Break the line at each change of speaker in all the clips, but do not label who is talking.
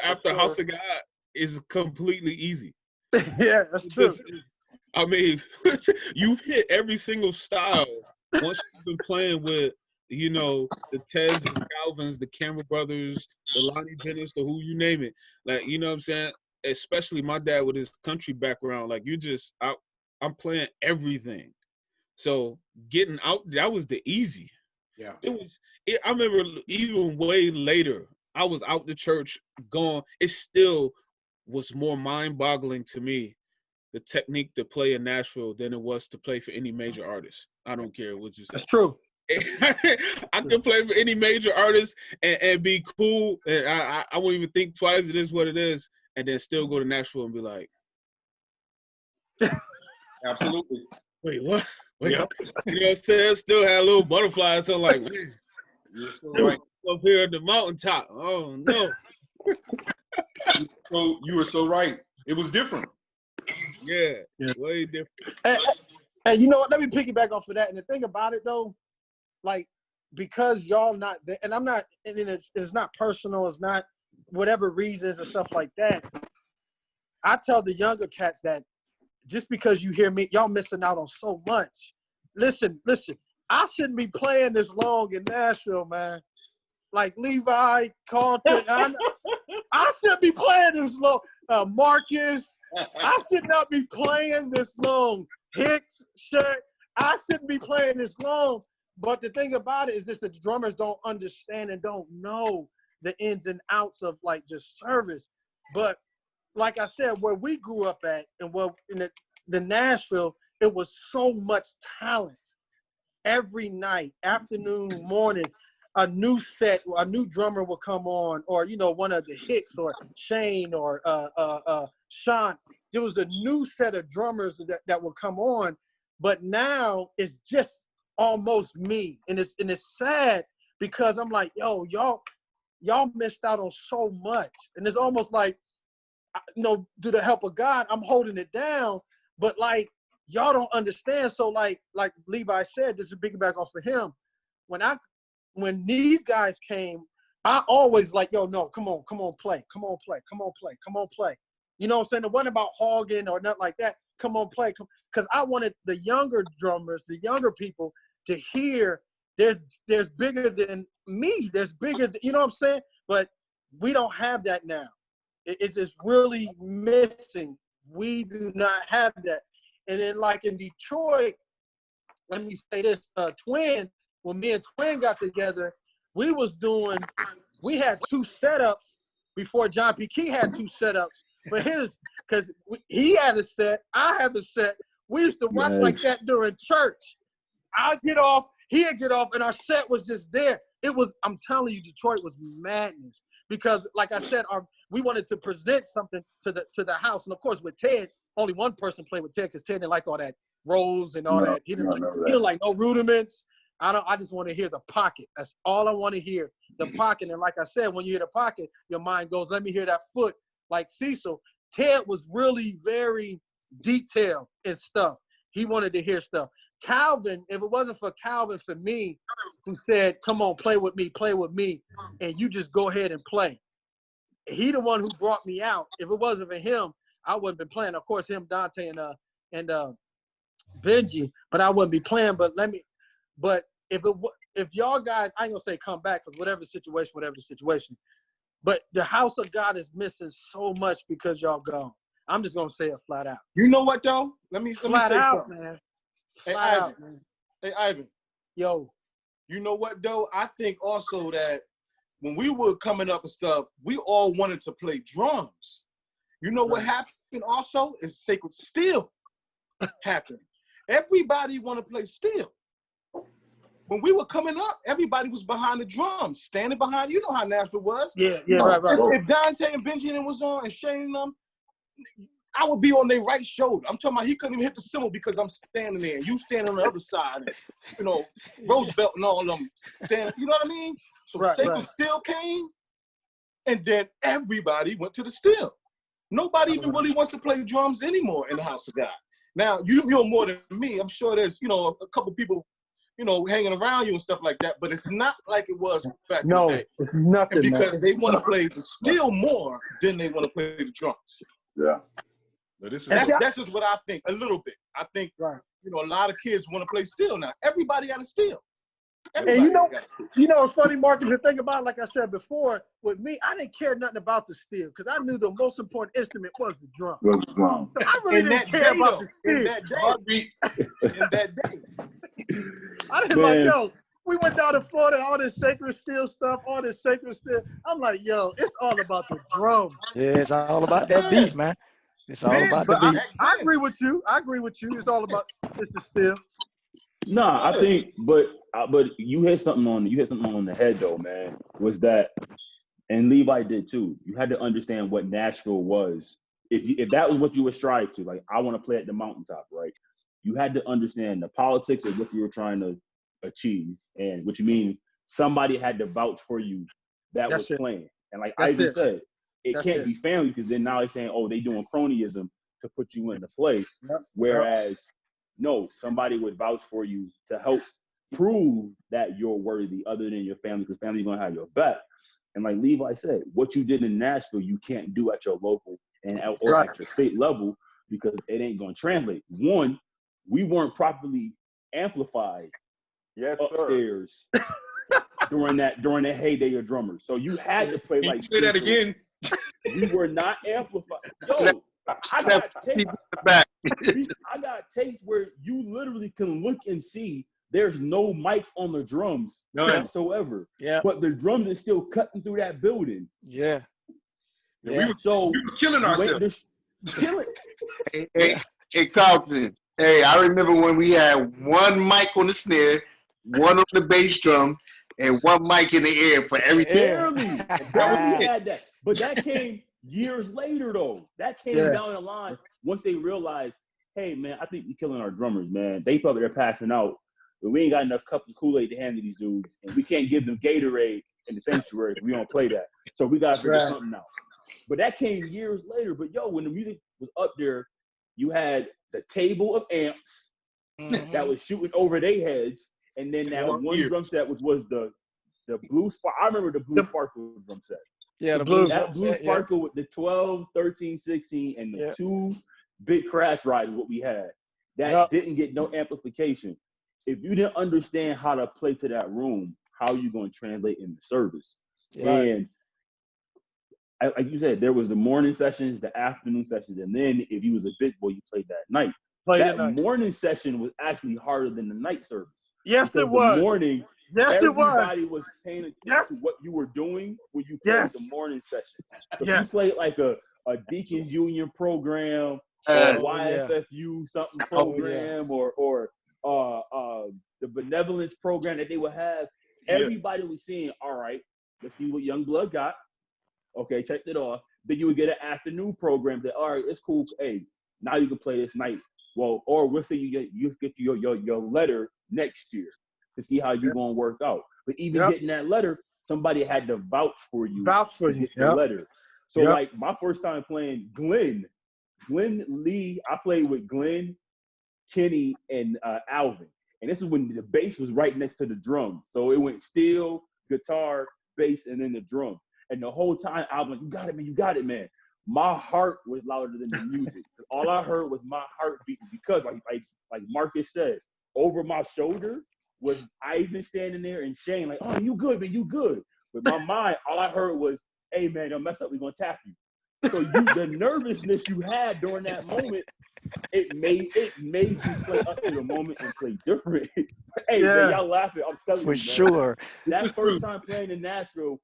after House of God is completely easy.
Yeah, that's true.
I mean, you've hit every single style once you've been playing with, you know, the Tez, the Calvins, the Campbell brothers, the Lonnie Bennett's, the who you name it. Like, you know what I'm saying? Especially my dad with his country background. Like, I'm playing everything. So getting out, that was the easy.
Yeah.
I remember even way later, I was out the church going. It still was more mind-boggling to me, the technique to play in Nashville than it was to play for any major artist. I don't care what you say.
That's true.
I could play for any major artist and be cool, and I won't even think twice. It is what it is, and then still go to Nashville and be like,
absolutely.
Wait, what? Wait,
Yep.
You know what I'm saying? Still had a little butterfly, so I'm like, man,
You're so right.
up here at the mountaintop. Oh no.
So you were so right. It was different.
Yeah, way different.
And you know what? Let me piggyback off of that. And the thing about it, though, like, because y'all not there, and I'm not, and it's not personal, it's not whatever reasons and stuff like that. I tell the younger cats that just because you hear me, y'all missing out on so much. Listen, I shouldn't be playing this long in Nashville, man. Like Levi, Carlton, I shouldn't be playing this long. Marcus, I should not be playing this long. Hicks, shit, I shouldn't be playing this long. But the thing about it is just the drummers don't understand and don't know the ins and outs of, like, just service. But like I said, where we grew up at and where in the Nashville, it was so much talent. Every night, afternoon, mornings, a new set, a new drummer will come on, or, you know, one of the Hicks or Shane or Sean. There was a new set of drummers that will come on, but now it's just almost me. And it's sad because I'm like, yo, y'all missed out on so much. And it's almost like, you know, through the help of God, I'm holding it down, but like, y'all don't understand. So like Levi said, this is piggyback off of him. When these guys came, I always like, yo, no, come on, play. You know what I'm saying? It wasn't about hogging or nothing like that. Come on, play. Because I wanted the younger drummers, the younger people to hear there's bigger than me. There's bigger, you know what I'm saying? But we don't have that now. It's just really missing. We do not have that. And then like in Detroit, let me say this, Twin, when me and Twin got together, we had two setups before John P. Key had two setups. But because he had a set, I have a set. We used to rock like that during church. I'd get off, he'd get off, and our set was just there. I'm telling you, Detroit was madness. Because like I said, we wanted to present something to the house. And of course with Ted, only one person played with Ted because Ted didn't like all that rolls and all that. He didn't like no rudiments. I just want to hear the pocket. That's all I want to hear, the pocket. And like I said, when you hear the pocket, your mind goes, let me hear that foot. Like Cecil, Ted was really very detailed and stuff. He wanted to hear stuff. Calvin, if it wasn't for Calvin, for me, who said, come on, play with me, and you just go ahead and play. He the one who brought me out. If it wasn't for him, I wouldn't been playing. Of course, him, Dante, and Benji, but I wouldn't be playing. But if y'all guys, I ain't gonna say come back, because whatever the situation. But the house of God is missing so much because y'all gone. I'm just gonna say it flat out.
You know what though? Let me say something.
Man.
Hey, Ivan. Hey, Ivan.
Yo.
You know what though? I think also that when we were coming up and stuff, we all wanted to play drums. You know what happened also is Sacred Steel happened. Everybody want to play steel. When we were coming up, everybody was behind the drums, standing behind. You know how Nashville was.
Yeah, right.
If Dante and Benjamin was on and Shane and them, I would be on their right shoulder. I'm talking about he couldn't even hit the cymbal because I'm standing there. You standing on the other side. And, you know, Roosevelt and all of them standing. You know what I mean? So Sacred Steel came, and then everybody went to the steel. Nobody even really wants to play drums anymore in the house of God. Now, you know more than me. I'm sure there's, you know, a couple people you know, hanging around you and stuff like that. But it's not like it was back in the
No,
day.
it's nothing.
And because
man.
they want to play the steel more than they want to play the drums.
Yeah.
But this is
And
that's just what I think a little bit. I think
Right.
you know a lot of kids want to play steel now. Everybody got a steel.
And you know, it's funny, Marcus, the thing about it, like I said before, with me, I didn't care nothing about the steel because I knew the most important instrument was the drum.
What's wrong?
So I really didn't care about the
in
steel.
that day.
I didn't like, yo, we went down to Florida, all this sacred steel stuff, all this sacred steel. I'm like, yo, it's all about the drum.
Yeah, it's all about that beat, man. It's all about the
But
beat.
I agree with you. It's all about it's the steel.
Nah, I think, but you hit something on the head though, man. Was that, and Levi did too. You had to understand what Nashville was. If that was what you were striving to, like I want to play at the mountaintop, right? You had to understand the politics of what you were trying to achieve, and which mean somebody had to vouch for you that was playing. And like Ivy said, it can't be family because then now they're saying, oh, they doing cronyism to put you into play, whereas. No, somebody would vouch for you to help prove that you're worthy other than your family, because family's going to have your back. And like Levi said, what you did in Nashville, you can't do at your local or at your state level because it ain't going to translate. One, we weren't properly amplified upstairs during the heyday of drummers. So you had to play like
say that again.
We were not amplified. Yo, I got tapes where you literally can look and see there's no mics on the drums whatsoever.
Yeah.
But the drums are still cutting through that building.
Yeah.
We were killing ourselves.
Hey, Carlton. Hey, I remember when we had one mic on the snare, one on the bass drum, and one mic in the air for everything.
Barely had that. But that came years later, though. That came down the line once they realized, hey, man, I think we're killing our drummers, man. They thought they're passing out, but we ain't got enough cup of Kool-Aid to hand to these dudes, and we can't give them Gatorade in the sanctuary if we don't play that. So we got to figure something out. But that came years later. But, yo, when the music was up there, you had the table of amps that was shooting over their heads, and then that one drum set was the blue spark. I remember the blue sparkle drum set.
Yeah,
the blue sparkle with the 12, 13, 16, and the two big crash rides what we had. That didn't get no amplification. If you didn't understand how to play to that room, how are you going to translate in the service? And like you said, there was the morning sessions, the afternoon sessions, and then if you was a big boy, you played that night. That morning session was actually harder than the night service.
Yes, it was.
The morning, everybody was paying attention to what you were doing when you played the morning session. If you played like a Deacons Union program, or YFFU something program, or the benevolence program that they would have, everybody was saying, all right, let's see what Young Blood got. Okay, check it off. Then you would get an afternoon program that, all right, it's cool. Hey, now you can play this night. Well, or we'll say you get your letter next year to see how you're going to work out. But even getting that letter, somebody had to vouch for you. To get the letter. So like my first time playing Glenn Lee, I played with Glenn, Kenny, and Alvin. And this is when the bass was right next to the drums. So it went steel, guitar, bass, and then the drum. And the whole time, I was like, you got it, man, you got it, man. My heart was louder than the music. All I heard was my heartbeat because, like Marcus said, over my shoulder was Ivan standing there and Shane like, oh, you good, man, you good. But my mind, all I heard was, hey, man, don't mess up, we're going to tap you. So the nervousness you had during that moment, it made you play up to the moment and play different. Hey, man, y'all laughing. I'm telling you, man. For
sure.
That first time playing in Nashville,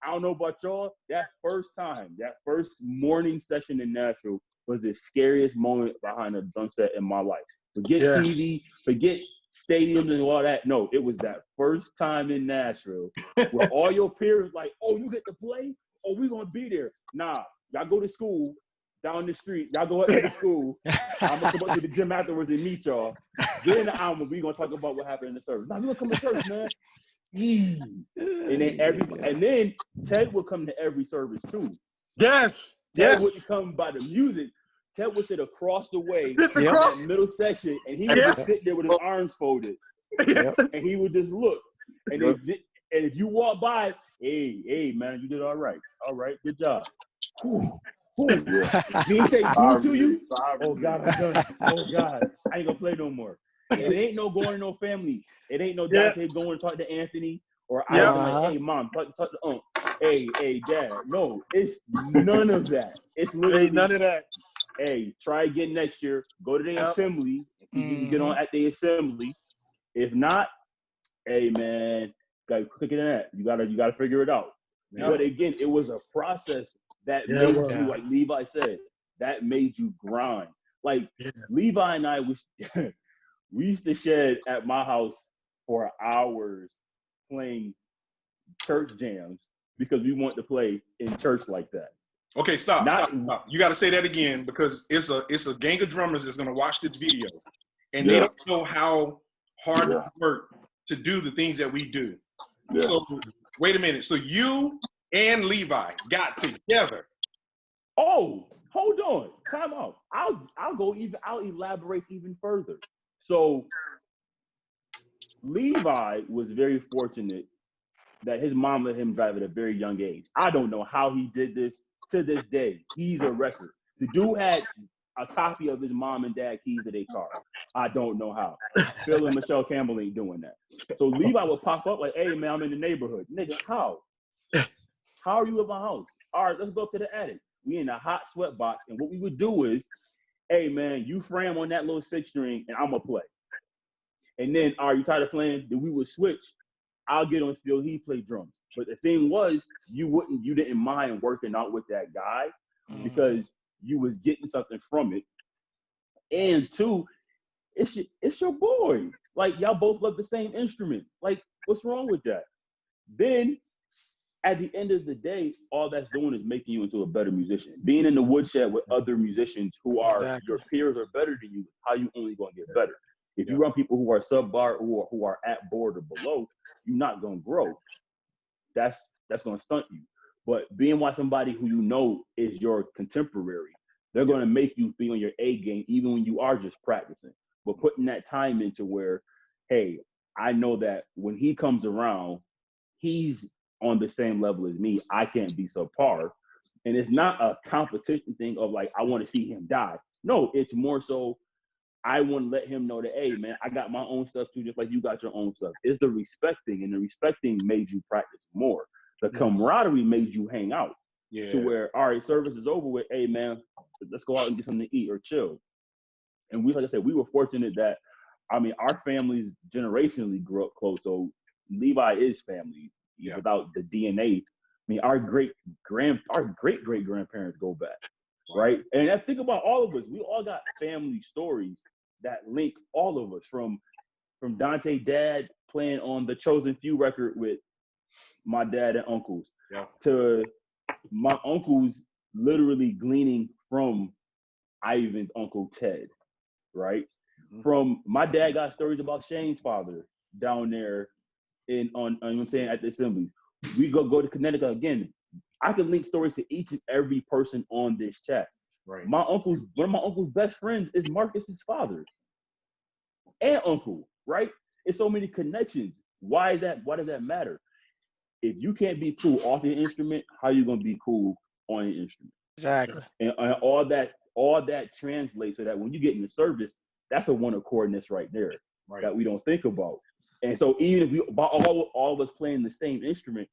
I don't know about y'all, that first morning session in Nashville was the scariest moment behind a drum set in my life. Forget TV, forget stadiums and all that. No, it was that first time in Nashville where all your peers like, oh, you get to play? Oh, we gonna be there. Nah, y'all go to school down the street. Y'all go up to the school. I'm gonna come up to the gym afterwards and meet y'all. Then in the album, we gonna talk about what happened in the service. Nah, we gonna come to church, man. And then Ted would come to every service too. Ted wouldn't come by the music. Ted would sit across the way in that middle section, and he would just sit there with his arms folded. And he would just look. And if you walk by, hey, man, you did all right. All right, good job. He ain't say boo to you. Oh God, I'm done. Oh God, I ain't gonna play no more. It ain't no going to no family. It ain't no Dante going to talk to Anthony or I like, hey mom, talk to hey dad. No, it's none of that. It's literally
none of that.
Hey, try again next year. Go to the assembly and see if you can get on at the assembly. If not, hey man, got quicker than that. You gotta figure it out. Yep. But again, it was a process that made you, like Levi said, that made you grind. Like Levi and I we used to shed at my house for hours playing church jams because we wanted to play in church like that.
Okay, stop. You got to say that again because it's a gang of drummers that's going to watch this video, and they don't know how hard it work to do the things that we do. Yeah. So wait a minute. So you and Levi got together.
Oh, hold on. Time out. I'll elaborate even further. So Levi was very fortunate that his mom let him drive at a very young age. I don't know how he did this. To this day, he's a record. The dude had a copy of his mom and dad keys to their car. I don't know how. Phil and Michelle Campbell ain't doing that. So Levi would pop up like, hey, man, I'm in the neighborhood. Nigga, how? How are you at my house? All right, let's go up to the attic. We in a hot sweat box. And what we would do is, hey, man, you frame on that little 6-string and I'm going to play. And then, are you tired of playing? Then we would switch. I'll get on field, he play drums. But the thing was, you didn't mind working out with that guy because you was getting something from it. And two, it's your boy. Like, y'all both love the same instrument. Like, what's wrong with that? Then, at the end of the day, all that's doing is making you into a better musician. Being in the woodshed with other musicians who are your peers or better than you, how you only gonna get better. If you run people who are subpar or who are at board or below, you're not gonna grow. That's gonna stunt you. But being with somebody who you know is your contemporary, they're gonna make you be on your A game even when you are just practicing. But putting that time into where, hey, I know that when he comes around, he's on the same level as me. I can't be subpar. And it's not a competition thing of like, I want to see him die. No, it's more so I want to let him know that, hey, man, I got my own stuff too, just like you got your own stuff. It's the respecting, and the respecting made you practice more. The camaraderie made you hang out to where, all right, service is over with. Hey, man, let's go out and get something to eat or chill. And we, like I said, we were fortunate that, I mean, our families generationally grew up close. So Levi is family without the DNA. I mean, our great great grandparents go back. Right. And I think about all of us. We all got family stories that link all of us from Dante dad playing on the Chosen Few record with my dad and uncles to my uncles literally gleaning from Ivan's Uncle Ted. Right. From my dad got stories about Shane's father down there you know what I'm saying, at the assemblies. We go to Connecticut again. I can link stories to each and every person on this chat. Right. One of my uncle's best friends is Marcus's father and uncle, right? It's so many connections. Why does that matter? If you can't be cool off your instrument, how are you gonna be cool on your instrument?
Exactly.
And all that translates so that when you get in the service, that's a one accordness right there that we don't think about. And so even if all of us playing the same instrument,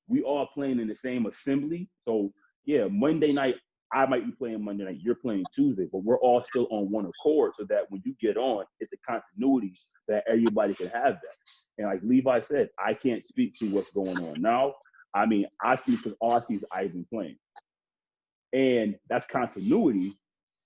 we all playing in the same assembly. So yeah, Monday night, I might be playing Monday night, you're playing Tuesday, but we're all still on one accord so that when you get on, it's a continuity that everybody can have that. And like Levi said, I can't speak to what's going on now. I mean, I see because all I see is Ivan playing. And that's continuity.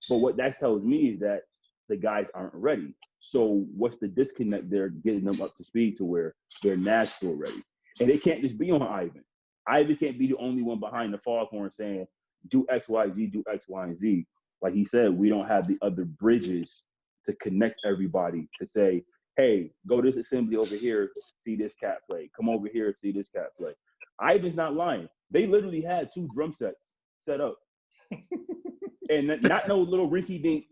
But what that tells me is that the guys aren't ready. So what's the disconnect there, getting them up to speed to where they're Nashville ready? And they can't just be on Ivan. Ivan can't be the only one behind the foghorn saying, do X, Y, Z, do X, Y, and Z. Like he said, we don't have the other bridges to connect everybody to say, hey, go to this assembly over here, see this cat play. Come over here, see this cat play. Ivan's not lying. They literally had 2 drum sets set up. And not no little rinky-dink,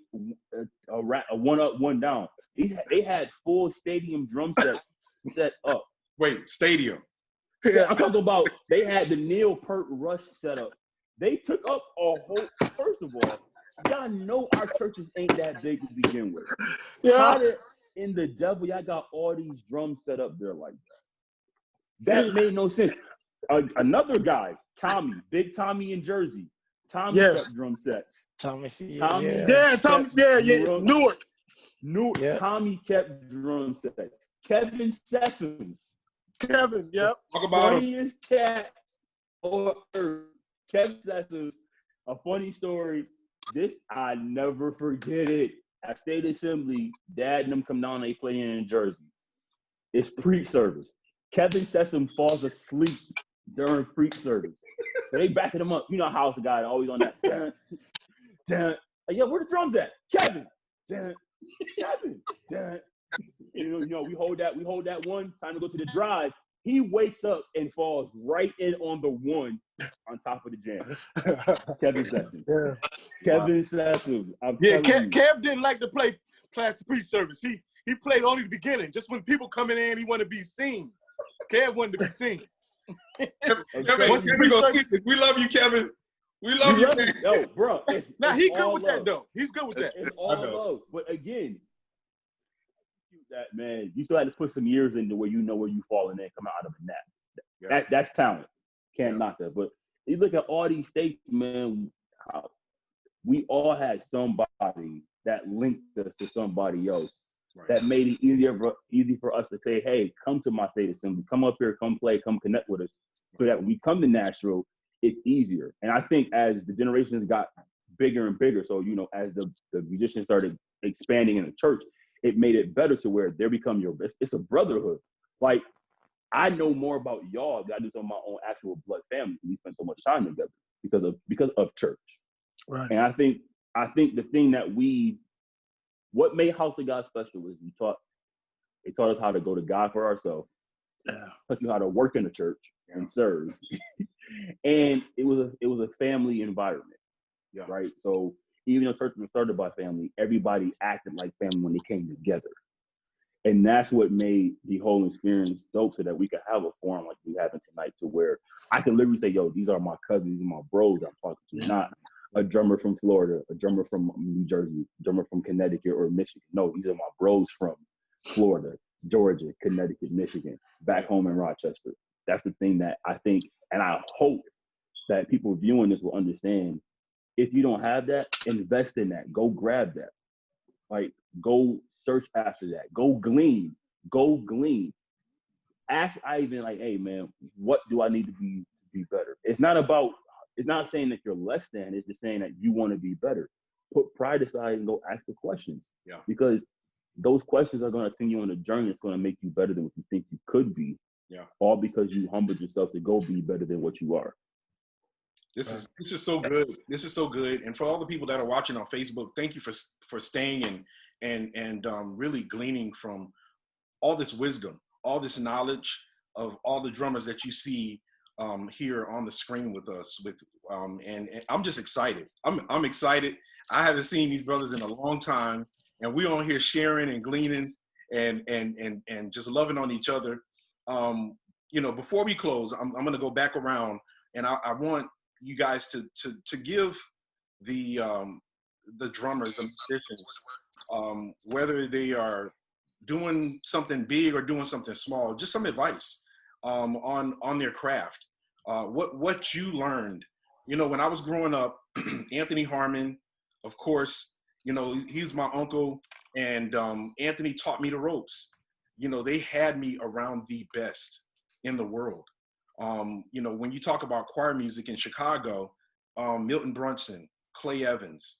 a one up, one down. They had full stadium drum sets set up.
Wait, stadium.
Yeah, I'm talking about they had the Neil Peart Rush set up. They took up a whole. First of all, y'all know our churches ain't that big to begin with.
Yeah.
How in the devil y'all got all these drums set up there like that? That made no sense. Another guy, Tommy, Big Tommy in Jersey. Tommy kept drum sets.
Tommy,
Newark.
Yeah. Tommy kept drum sets. Kevin Sessoms.
Kevin, yep.
Talk about
funniest cat on earth. Kevin Sessoms. A funny story. This I never forget it. At State Assembly, Dad and them come down. They play in Jersey. It's preach service. Kevin Sessom falls asleep during preach service. So they backing him up. You know how the guy always on that. Like, yo, where the drums at? Kevin. Kevin. You know, we hold that one. Time to go to the drive. He wakes up and falls right in on the one on top of the jam. Kevin Sessom. Yeah. Kevin Sessom.
Kev didn't like to play class to preach service. He played only the beginning. Just when people coming in, he wanted to be seen. Kev wanted to be seen.
We love you, Kevin. We love you, man.
Yo, bro.
Now he good with that though. He's good with that.
It's all love. But again, that man, you still had to put some years into where you know where you falling in, come out of a nap. That's talent. Can't knock that. But you look at all these states, man. We all had somebody that linked us to somebody else. Right. That made it easy for us to say, hey, come to my state assembly, come up here, come play, come connect with us. So that when we come to Nashville, it's easier. And I think as the generations got bigger and bigger, so, you know, as the musicians started expanding in the church, it made it better to where they become it's a brotherhood. Like, I know more about y'all than I do some of my own actual blood family. We spend so much time together because of church.
Right.
And I think the thing that what made House of God special was they taught us how to go to God for ourselves. Yeah. Taught you how to work in the church and serve. And it was a family environment. Yeah. Right. So even though church was started by family, everybody acted like family when they came together. And that's what made the whole experience dope, so that we could have a forum like we having tonight, to where I can literally say, yo, these are my cousins, these are my bros I'm talking to, not a drummer from Florida, a drummer from New Jersey, a drummer from Connecticut or Michigan. No, these are my bros from Florida, Georgia, Connecticut, Michigan, back home in Rochester. That's the thing that I think, and I hope that people viewing this will understand. If you don't have that, invest in that. Go grab that. Like, go search after that. Go glean. Ask Ivan, like, hey, man, what do I need to be better? It's not saying that you're less than. It's just saying that you want to be better. Put pride aside and go ask the questions. Yeah. Because those questions are going to send you on a journey that's going to make you better than what you think you could be. Yeah. All because you humbled yourself to go be better than what you are.
This is so good. This is so good. And for all the people that are watching on Facebook, thank you for staying and really gleaning from all this wisdom, all this knowledge of all the drummers that you see here on the screen with us. And I'm just excited. I'm excited. I haven't seen these brothers in a long time, and we're on here sharing and gleaning and just loving on each other. You know, before we close, I'm going to go back around, and I want you guys to give the drummers, the musicians, whether they are doing something big or doing something small, just some advice on their craft. What you learned. You know, when I was growing up, Anthony Harmon, of course, you know, he's my uncle, and Anthony taught me the ropes. You know, they had me around the best in the world. You know, when you talk about choir music in Chicago, Milton Brunson, Clay Evans,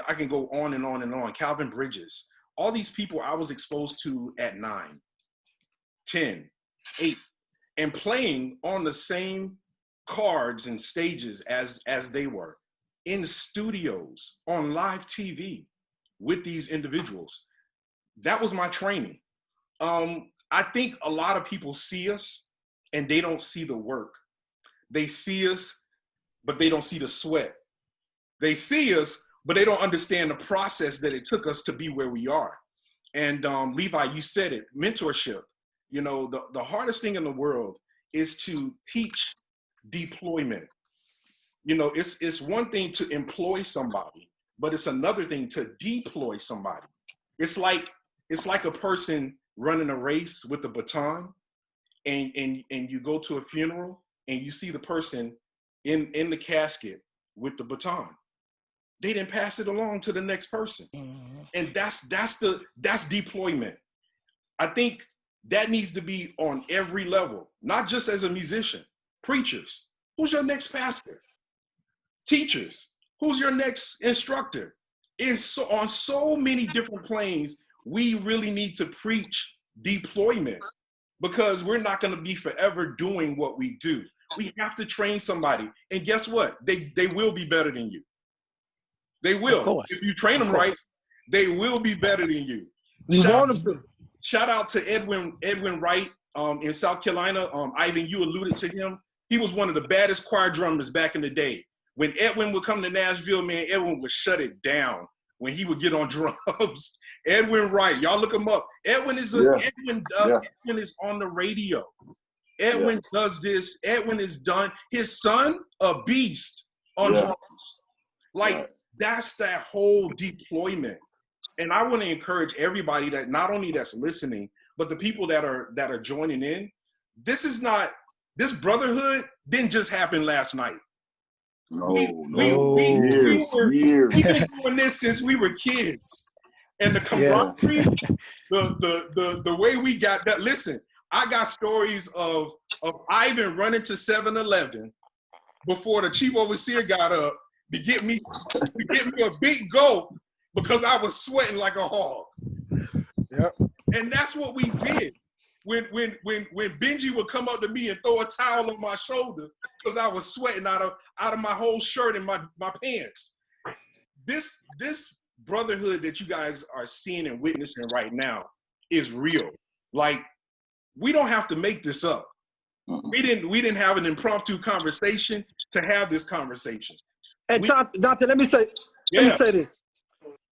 I can go on and on and on, Calvin Bridges, all these people I was exposed to at 9, 10, 8, and playing on the same cards and stages as they were, in studios, on live TV with these individuals. That was my training. I think a lot of people see us and they don't see the work. They see us, but they don't see the sweat. They see us, but they don't understand the process that it took us to be where we are. And Levi, you said it, mentorship. You know, the hardest thing in the world is to teach deployment. You know, it's one thing to employ somebody, but it's another thing to deploy somebody. It's like a person running a race with a baton, and you go to a funeral and you see the person in the casket with the baton. They didn't pass it along to the next person. And that's deployment. I think that needs to be on every level, not just as a musician. Preachers, who's your next pastor? Teachers, who's your next instructor? On so many different planes, we really need to preach deployment, because we're not going to be forever doing what we do. We have to train somebody. And guess what? They will be better than you. They will. If you train them right, they will be better than you. Shout out to Edwin Wright in South Carolina. Ivan, you alluded to him. He was one of the baddest choir drummers back in the day. When Edwin would come to Nashville, man, Edwin would shut it down when he would get on drums. Edwin Wright, y'all look him up. Edwin is Edwin is on the radio. Edwin does this. Edwin is done. His son, a beast on drums. Like, that's that whole deployment. And I want to encourage everybody that not only that's listening, but the people that are joining in. This brotherhood didn't just happen last night. We've been doing this since we were kids. And the camaraderie, the way we got that. Listen, I got stories of Ivan running to 7-Eleven before the chief overseer got up to get me a big gulp because I was sweating like a hog. Yep. And that's what we did. When Benji would come up to me and throw a towel on my shoulder because I was sweating out of my whole shirt and my pants. This brotherhood that you guys are seeing and witnessing right now is real. Like, we don't have to make this up. We didn't have an impromptu conversation to have this conversation.
And Dante, let me say this.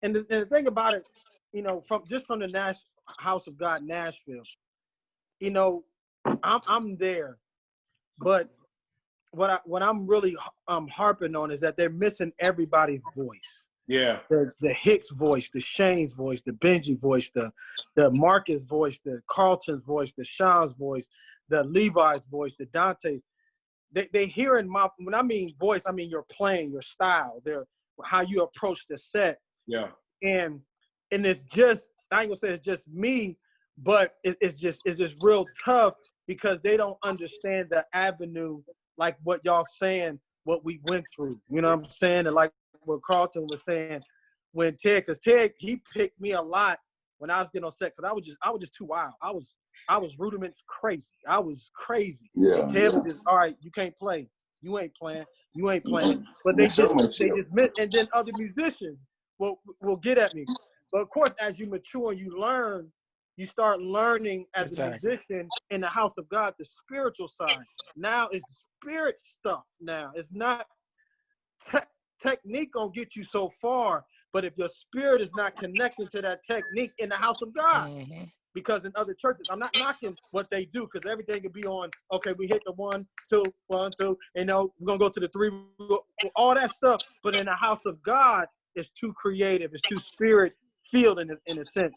And the thing about it, you know, from the House of God, Nashville, you know, I'm there, but what I'm really harping on is that they're missing everybody's voice.
Yeah.
The Hicks voice, the Shane's voice, the Benji voice, the Marcus voice, the Carlton's voice, the Sean's voice, the Levi's voice, the Dante's. They hearing when I mean voice, I mean your playing, your style, how you approach the set.
Yeah.
And it's just, I ain't gonna say it's just me, but it's just real tough because they don't understand the avenue, like what y'all saying, what we went through. You know what I'm saying? And like what Carlton was saying when because Ted, he picked me a lot when I was getting on set because I was just too wild. I was rudiments crazy. I was crazy. Yeah, and Ted was just, all right, you can't play. You ain't playing. You ain't playing. But they just missed. And then other musicians will get at me. But of course, as you mature and you learn, you start learning as a musician in the house of God, the spiritual side. Now it's spirit stuff now. It's not technique gonna get you so far, but if your spirit is not connected to that technique in the house of God, because in other churches, I'm not knocking what they do because everything can be on, okay, we hit the 1, 2, 1, 2, and now we're gonna go to the 3, all that stuff. But in the house of God, it's too creative, it's too spirit-filled in a sense.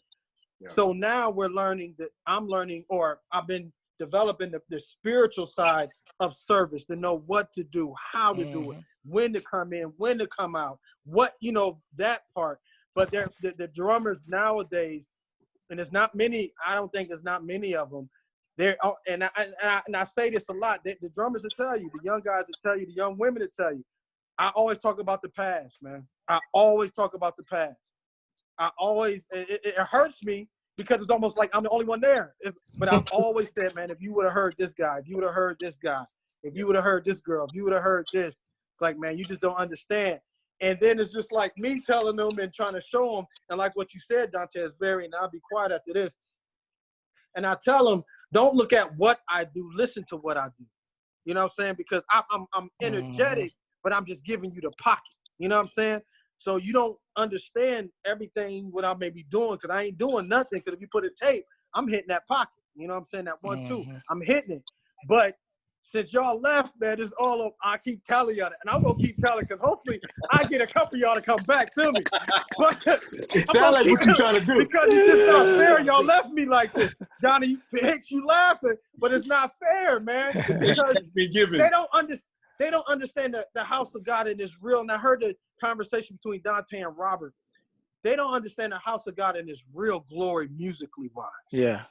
Yeah. So now we're learning that I've been developing the spiritual side of service to know what to do, how to do it, when to come in, when to come out, that part. But the drummers nowadays, and it's not many, I don't think there's not many of them. And I say this a lot, the drummers will tell you, the young guys will tell you, the young women will tell you, I always talk about the past, man. I always talk about the past. It hurts me because it's almost like I'm the only one there. But I've always said, man, if you would have heard this guy, if you would have heard this guy, if you would have heard this girl, if you would have heard this, it's like, man, you just don't understand. And then it's just like me telling them and trying to show them. And like what you said, Dante, is and I'll be quiet after this. And I tell them, don't look at what I do, listen to what I do. You know what I'm saying? Because I'm energetic, but I'm just giving you the pocket. You know what I'm saying? So you don't understand everything what I may be doing, because I ain't doing nothing. Because if you put a tape, I'm hitting that pocket. You know what I'm saying? That 1-2. I'm hitting it. But since y'all left, man, it's all of, I keep telling y'all that. And I'm going to keep telling, because hopefully I get a couple of y'all to come back to me. But
it sounds like what you're trying to do.
Because it's just not fair. Y'all left me like this. Johnnie Hicks, you laughing, but it's not fair, man. Because they don't understand the house of God and it's real. And I heard the conversation between Dante and Robert. They don't understand the house of God and its real glory musically wise.
Yeah.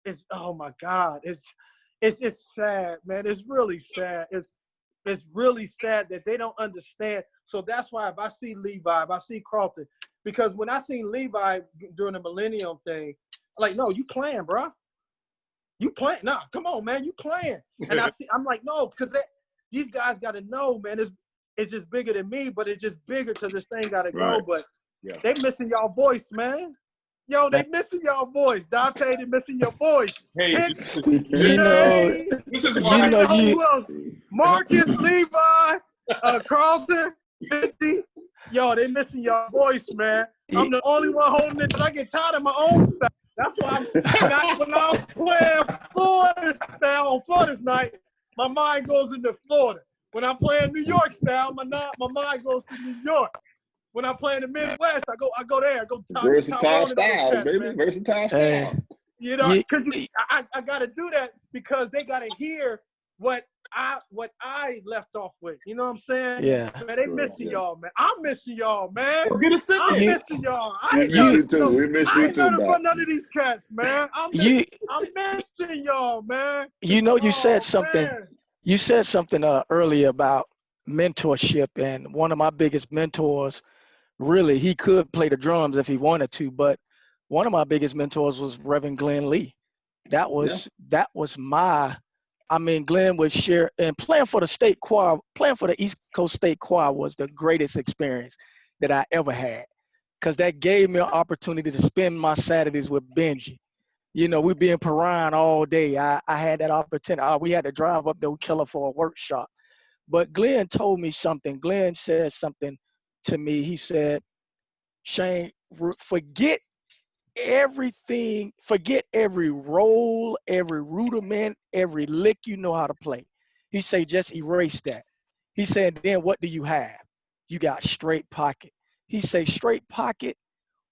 It's oh my God. It's just sad, man. It's really sad. It's really sad that they don't understand. So that's why if I see Levi, if I see Carlton, because when I seen Levi during the Millennium thing, I'm like, no, you playing, bro. You playing. Nah, come on, man. You playing. And I'm like, no, because these guys got to know, man. It's just bigger than me, but it's just bigger because this thing got to go. But they missing y'all voice, man. Yo, they missing y'all voice. Dante, they missing your voice.
Hey,
this
is
Marcus, Levi, Carlton, 50. Yo, they missing your voice, man. I'm the only one holding it. I get tired of my own stuff. That's why when I'm playing Florida style on Florida's night, my mind goes into Florida. When I'm playing New York style, my mind goes to New York. When I'm playing the Midwest, I go there. I go
versatile style, baby. Man. Versatile style.
You know, because I got to do that because they got to hear what I left off with. You know what I'm saying?
Yeah.
Man, they missing y'all, man. I'm missing y'all, man.
I'm
missing y'all.
We miss you too. We miss you too,
for none of these cats, man. I'm missing y'all, man.
You know, you said something. Man. You said something earlier about mentorship, and one of my biggest mentors. Really, he could play the drums if he wanted to, but one of my biggest mentors was Reverend Glenn Lee. That was my, I mean, Glenn would share, and playing for the state choir, playing for the East Coast State Choir was the greatest experience that I ever had, because that gave me an opportunity to spend my Saturdays with Benji. You know, we'd be in Perrine all day. I had that opportunity. We had to drive up to Keller for a workshop. But Glenn told me something. Glenn said something to me. He said, Shane, forget everything, forget every role, every rudiment, every lick you know how to play. He said, just erase that. He said, then what do you have? You got straight pocket. He said, straight pocket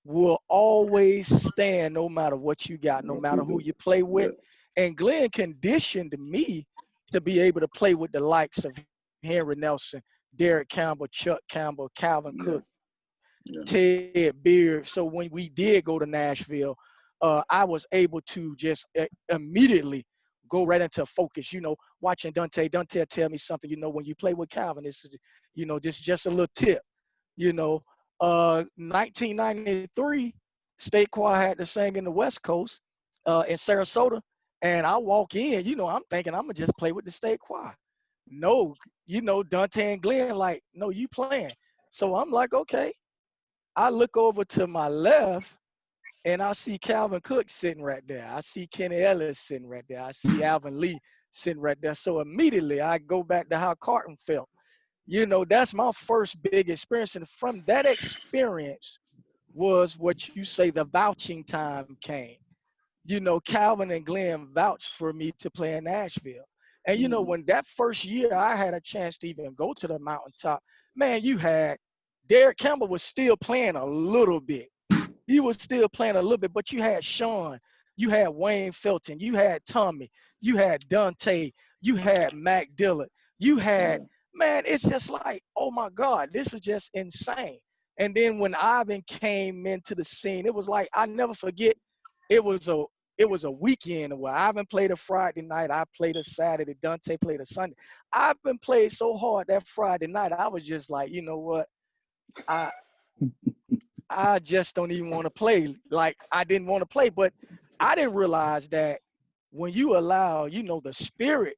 will always stand no matter what you got, no matter who you play with. And Glenn conditioned me to be able to play with the likes of Henry Nelson, Derek Campbell, Chuck Campbell, Calvin Cook, Ted Beard. So when we did go to Nashville, I was able to just immediately go right into focus, you know, watching Dante tell me something, you know, when you play with Calvin, this is, you know, just a little tip, you know, 1993, State Choir had to sing in the West Coast in Sarasota. And I walk in, you know, I'm thinking I'm going to just play with the State Choir. No, you know, Dante and Glenn like, no, you playing. So I'm like, okay. I look over to my left and I see Calvin Cook sitting right there. I see Kenny Ellis sitting right there. I see Alvin Lee sitting right there. So immediately I go back to how Carlton felt. You know, that's my first big experience. And from that experience was what you say, the vouching time came. You know, Calvin and Glenn vouched for me to play in Nashville. And, you know, when that first year I had a chance to even go to the mountaintop, man, you had Derek Campbell was still playing a little bit. He was still playing a little bit, but you had Sean, you had Wayne Felton, you had Tommy, you had Dante, you had Mac Dillard, you had, man, it's just like, oh my God, this was just insane. And then when Ivan came into the scene, it was like, I never forget, it was a weekend where Ivan played a Friday night, I played a Saturday, Dante played a Sunday. Ivan played so hard that Friday night, I was just like, you know what? I just don't even want to play. Like, I didn't want to play, but I didn't realize that when you allow, you know, the spirit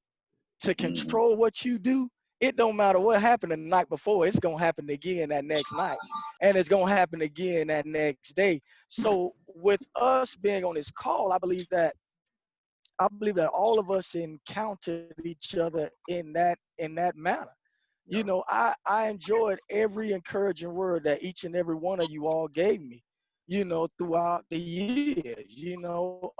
to control what you do, it don't matter what happened the night before, it's going to happen again that next night. And it's going to happen again that next day. So with us being on this call, I believe that all of us encountered each other in that manner. You know, I enjoyed every encouraging word that each and every one of you all gave me, you know, throughout the years. You know,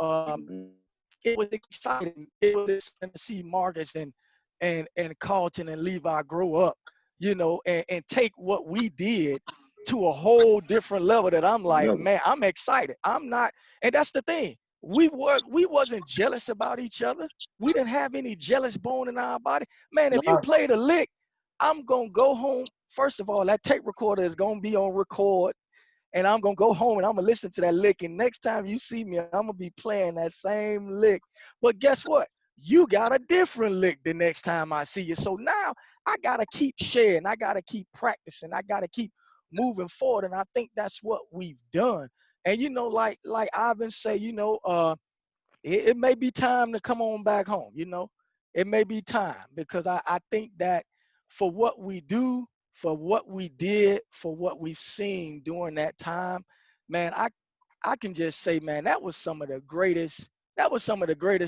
it was exciting. It was exciting to see Marcus and Carlton and Levi grow up, you know, and take what we did to a whole different level that I'm like, man, I'm excited. I'm not, and that's the thing. We wasn't jealous about each other. We didn't have any jealous bone in our body. Man, if you played a lick, I'm gonna go home. First of all, that tape recorder is gonna be on record, and I'm gonna go home and I'm gonna listen to that lick. And next time you see me, I'm gonna be playing that same lick. But guess what? You got a different lick the next time I see you. So now I gotta keep sharing. I gotta keep practicing. I gotta keep moving forward. And I think that's what we've done. And you know, like Ivan say, you know, it may be time to come on back home. You know, it may be time, because I think that for what we do, for what we did, for what we've seen during that time, man, I can just say, man, that was some of the greatest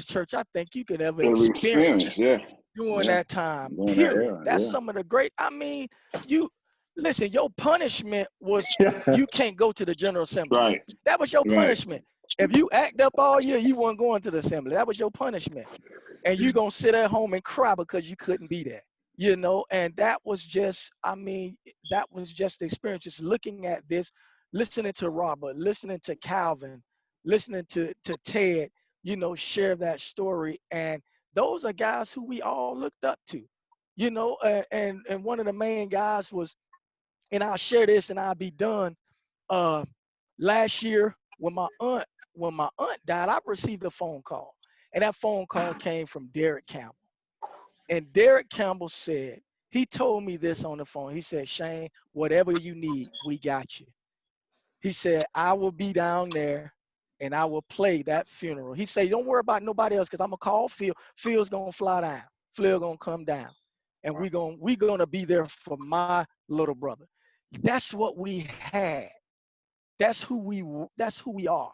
church I think you could ever experience during that time, period. That's some of the great, I mean, you, listen, your punishment was you can't go to the General Assembly.
Right.
That was your punishment. If you act up all year, you weren't going to the assembly. That was your punishment. And you're going to sit at home and cry because you couldn't be there. You know, and that was just, I mean, that was just the experience. Just looking at this, listening to Robert, listening to Calvin, listening to Ted, you know, share that story. And those are guys who we all looked up to, you know, and one of the main guys was, and I'll share this and I'll be done. Last year when my aunt died, I received a phone call, and that phone call came from Derek Campbell. And Derek Campbell said, he told me this on the phone. He said, Shane, whatever you need, we got you. He said, I will be down there and I will play that funeral. He said, don't worry about nobody else, because I'm going to call Phil. Phil's going to fly down. Phil going to come down. And we're going to be there for my little brother. That's what we had. That's who we are.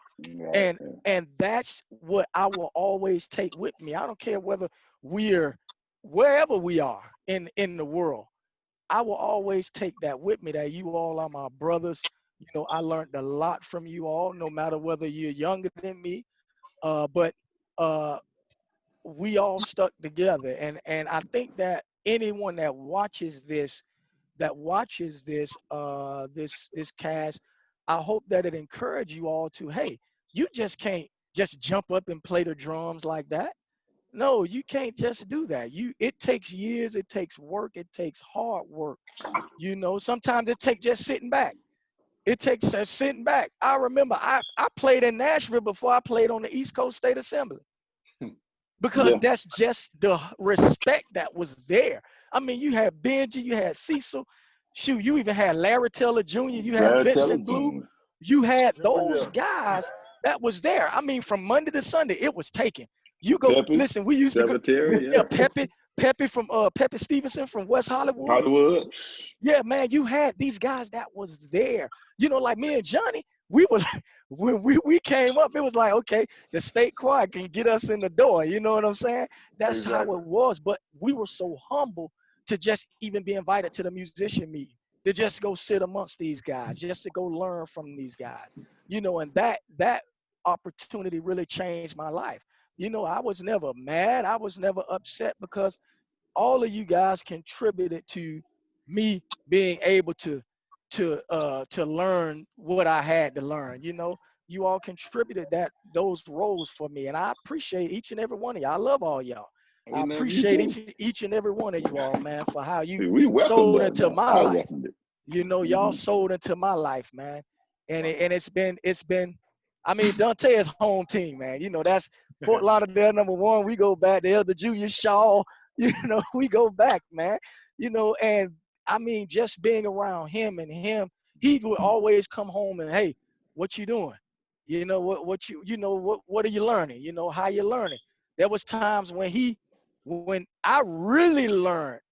And that's what I will always take with me. I don't care whether we're wherever we are in the world. I will always take that with me, that you all are my brothers. You know, I learned a lot from you all, no matter whether you're younger than me. But we all stuck together. And I think that anyone that watches this cast, I hope that it encourages you all to, hey, you just can't just jump up and play the drums like that. No, you can't just do that. It takes years, it takes work, it takes hard work. You know, sometimes it takes just sitting back. It takes just sitting back. I remember I played in Nashville before I played on the East Coast State Assembly. Because that's just the respect that was there. I mean, you had Benji, you had Cecil, shoot, you even had Larry Taylor Jr., you had Vincent Blue, you had those guys that was there. I mean, from Monday to Sunday, it was taken. You go, listen, we used to go, Pepe from Pepe Stevenson from West Hollywood. Yeah, man, you had these guys that was there. You know, like me and Johnny, we were when we came up, it was like, okay, the state choir can get us in the door. You know what I'm saying? That's how it was. But we were so humble to just even be invited to the musician meeting, to just go sit amongst these guys, just to go learn from these guys. You know, and that opportunity really changed my life. You know, I was never mad. I was never upset, because all of you guys contributed to me being able to learn what I had to learn. You know, you all contributed those roles for me, and I appreciate each and every one of y'all. I love all y'all. I appreciate each and every one of you all, man, for how you sold into my life. You know, y'all sold into my life, man, and it's been. I mean, Dante is home team, man. You know, that's Fort Lauderdale #1. We go back to Elder Julius Shaw. You know, we go back, man. You know, and I mean, just being around him, he would always come home and, hey, what you doing? You know, what are you learning? You know, how you learning? There was times when I really learned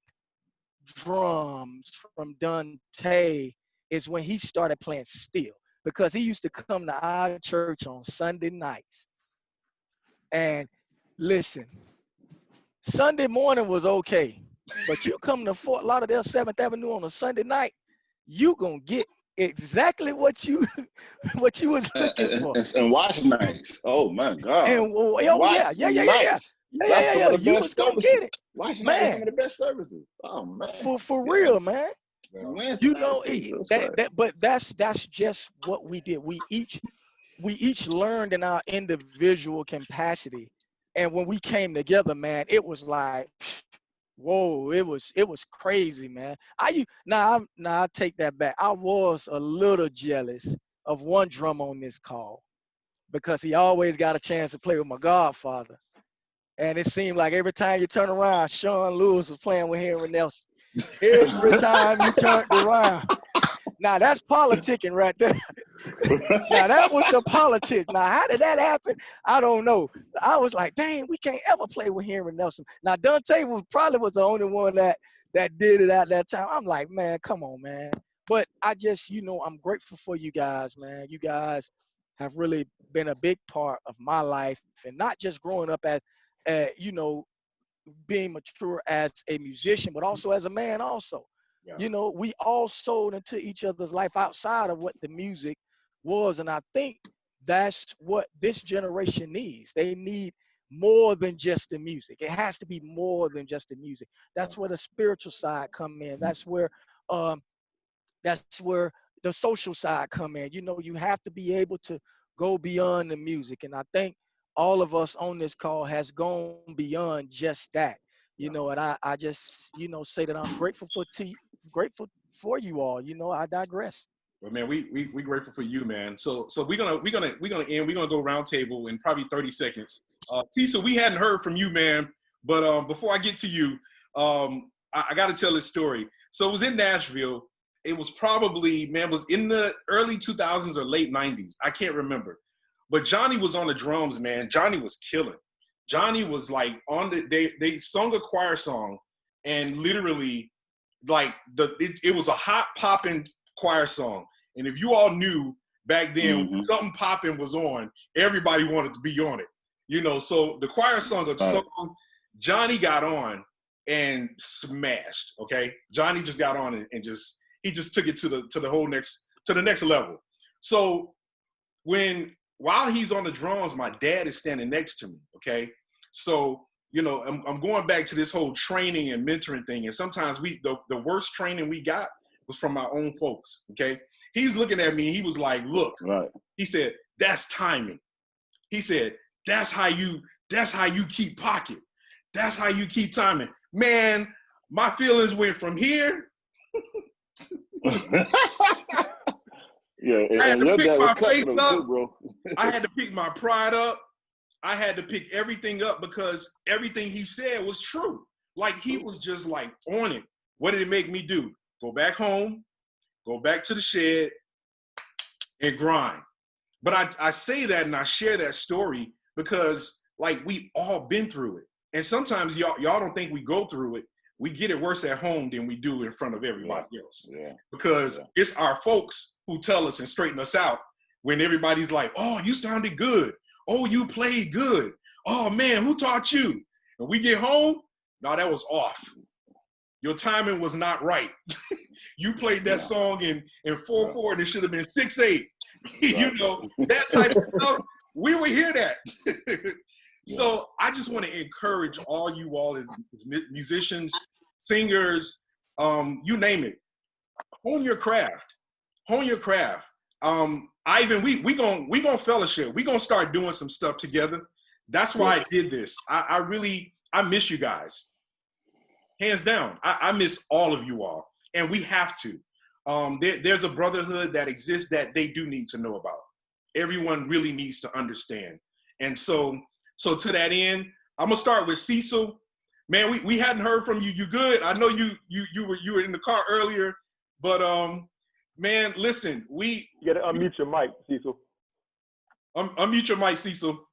drums from Dante is when he started playing steel, because he used to come to our church on Sunday nights. And listen, Sunday morning was okay. But you come to Fort Lauderdale 7th Avenue on a Sunday night, you gonna get exactly what you was looking for.
And watch nights. Oh my God.
And
Watch nights. That's some of the
You
best
was gonna
services.
get it,
Watch nights,
man.
some of the best services. Oh man.
For real, man.
Wednesday
You
nights,
know
too, that's right.
but that's just what we did. We each learned in our individual capacity, and when we came together, man, it was like, whoa, it was crazy, man. I take that back. I was a little jealous of one drummer on this call because he always got a chance to play with my godfather. And it seemed like every time you turn around, Sean Lewis was playing with Henry Nelson. Every time you turned around. Now that's politicking right there. Now that was the politics. Now how did that happen? I don't know. I was like, dang, we can't ever play with Henry Nelson. Now Dante probably was the only one that did it at that time. I'm like, man, come on, man. But I just, I'm grateful for you guys, man. You guys have really been a big part of my life, and not just growing up as being mature as a musician, but also as a man also. Yeah. We all sold into each other's life outside of what the music was. And I think that's what this generation needs. They need more than just the music. It has to be more than just the music. That's where the spiritual side come in. That's where the social side come in. You have to be able to go beyond the music. And I think all of us on this call has gone beyond just that. And I just, say that I'm grateful for you all. I digress.
Well, man, we grateful for you, man. So we're gonna end. We're gonna go round table in probably 30 seconds. Cecil, we hadn't heard from you, man. But before I get to you, I got to tell this story. So it was in Nashville. It was probably, man, was in the early 2000s or late 90s. I can't remember. But Johnny was on the drums, man. Johnny was killing. Johnny was like they sung a choir song, and literally like it was a hot popping choir song. And if you all knew back then, when something popping was on, everybody wanted to be on it. So the choir sung a song, Johnny got on and smashed. Okay. Johnny just got on and he just took it to the next level. So while he's on the drums, my dad is standing next to me, okay? So, I'm going back to this whole training and mentoring thing, and sometimes the worst training we got was from our own folks, okay? He's looking at me, he was like, look, right. He said, that's timing. He said, that's how you keep pocket. That's how you keep timing. Man, my feelings went from here.
Yeah, and your dad was cutting them too, bro.
I had to pick my pride up. I had to pick everything up because everything he said was true. Like, he was just like on it. What did it make me do? Go back home, go back to the shed, and grind. But I say that and I share that story because, like, we all been through it. And sometimes y'all don't think we go through it. We get it worse at home than we do in front of everybody else. Yeah. Because it's our folks who tell us and straighten us out when everybody's like, oh, you sounded good. Oh, you played good. Oh, man, who taught you? And we get home, no, that was off. Your timing was not right. You played that song in 4/4 and it should have been 6/8. That type of stuff. We would hear that. So I just want to encourage all you all as musicians, singers, you name it. Hone your craft. Hone your craft. Ivan, we gonna fellowship. We gonna start doing some stuff together. That's why I did this. I miss you guys. Hands down. I miss all of you all. And we have to. There's a brotherhood that exists that they do need to know about. Everyone really needs to understand. And so to that end, I'm gonna start with Cecil. Man, we hadn't heard from you. You good? I know you were in the car earlier, but man, listen,
you gotta unmute your mic, Cecil.
Unmute your mic, Cecil.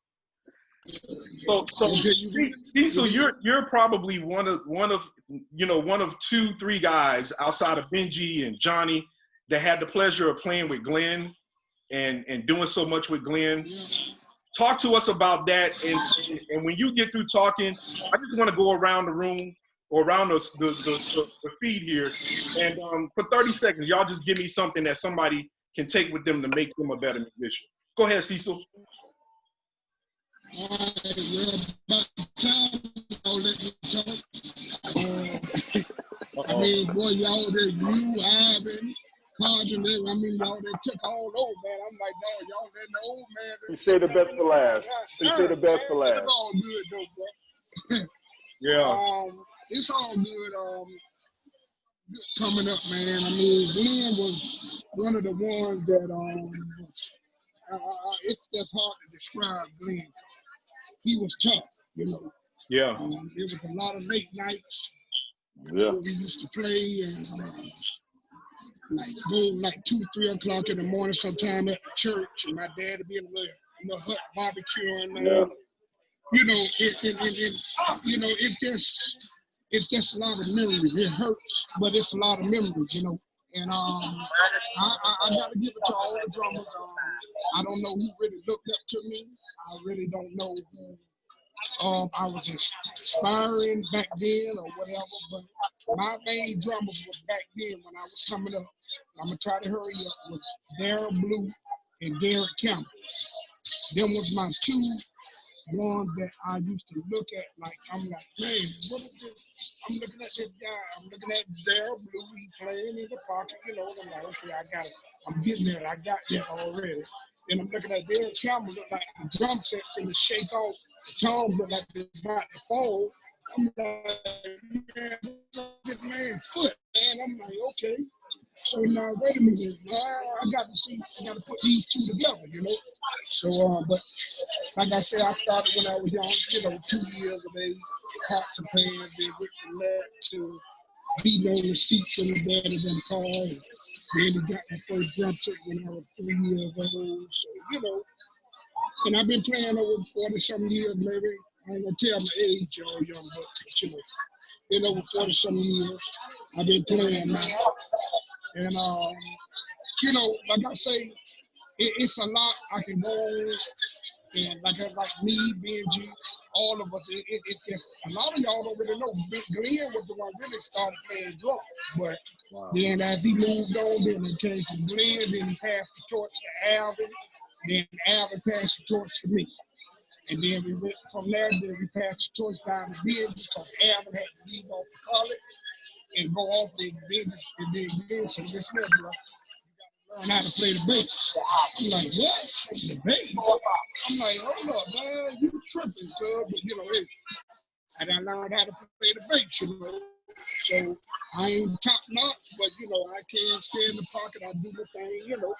So Cecil, you're probably one of 2, 3 guys outside of Benji and Johnny that had the pleasure of playing with Glenn and doing so much with Glenn. Talk to us about that, and when you get through talking, I just want to go around the room or around the feed here. And for 30 seconds, y'all just give me something that somebody can take with them to make them a better musician. Go ahead, Cecil.
All right, well, about time, I'll let me talk. I mean, boy, y'all there, you, Ivan, Carlton, I mean, y'all they took all over, man. I'm like, dog, y'all let the old man.
You say the best for last. You say the best for last.
It's all good, though, bro.
Yeah.
It's all good. Coming up, man. I mean, Glenn was one of the ones that it's just hard to describe Glenn. He was tough, you know.
Yeah.
There was a lot of late nights.
Yeah.
We used to play and like go like 2, 3 o'clock in the morning sometime at the church, and my dad would be in the little hut barbecuing, man.
Yeah.
You know, you know, it's just a lot of memories. It hurts, but it's a lot of memories, you know. And I gotta give it to all the drummers. I don't know who really looked up to me. I really don't know who I was inspiring back then or whatever, but my main drummers was back then when I was coming up. I'm gonna try to hurry up. Was Darryl Blue and Derek Campbell. Them was my two ones that I used to look at like, I'm like, man, what is this? I'm looking at this guy. I'm looking at Darryl Blue. He playing in the pocket, you know. And I'm like, okay, I got it. I'm getting there. I got that already. And I'm looking at Derek Campbell, look like the drum set finna shake off. The tones look like they're about to fall. I'm like, man, this man's foot, man. I'm like, okay. So now, wait a minute. I got to put these two together, you know. So, but like I said, I started when I was young, you know, 2 years of age, pots and pans, then went from that to beating on the seats in the bed of them cars. Then he got my first drum set when I was 3 years old. So, you know, and I've been playing over 40-some years, maybe. I ain't gonna tell my age, y'all young, but you know, been over 40-some years. I've been playing now. And, you know, like I say, it's a lot I can go on. And like me, Benji, all of us, it's just, a lot of y'all don't really know. Glenn was the one really started playing drums. But then as he moved on, then it came to Glenn, then he passed the torch to Alvin. Then Alvin passed the torch to me. And then we went from there, then we passed the torch down to Benji because Alvin had to leave off college and go off the business and then Glenn said, listen here, bro. Learn how to play the bass. I'm like, what? The bass? I'm like, hold up, man, you tripping, cuz. But, you know, hey, I done learned how to play the bass, you know. So I ain't top notch, but, you know, I can stay in the pocket. I do the thing, you know,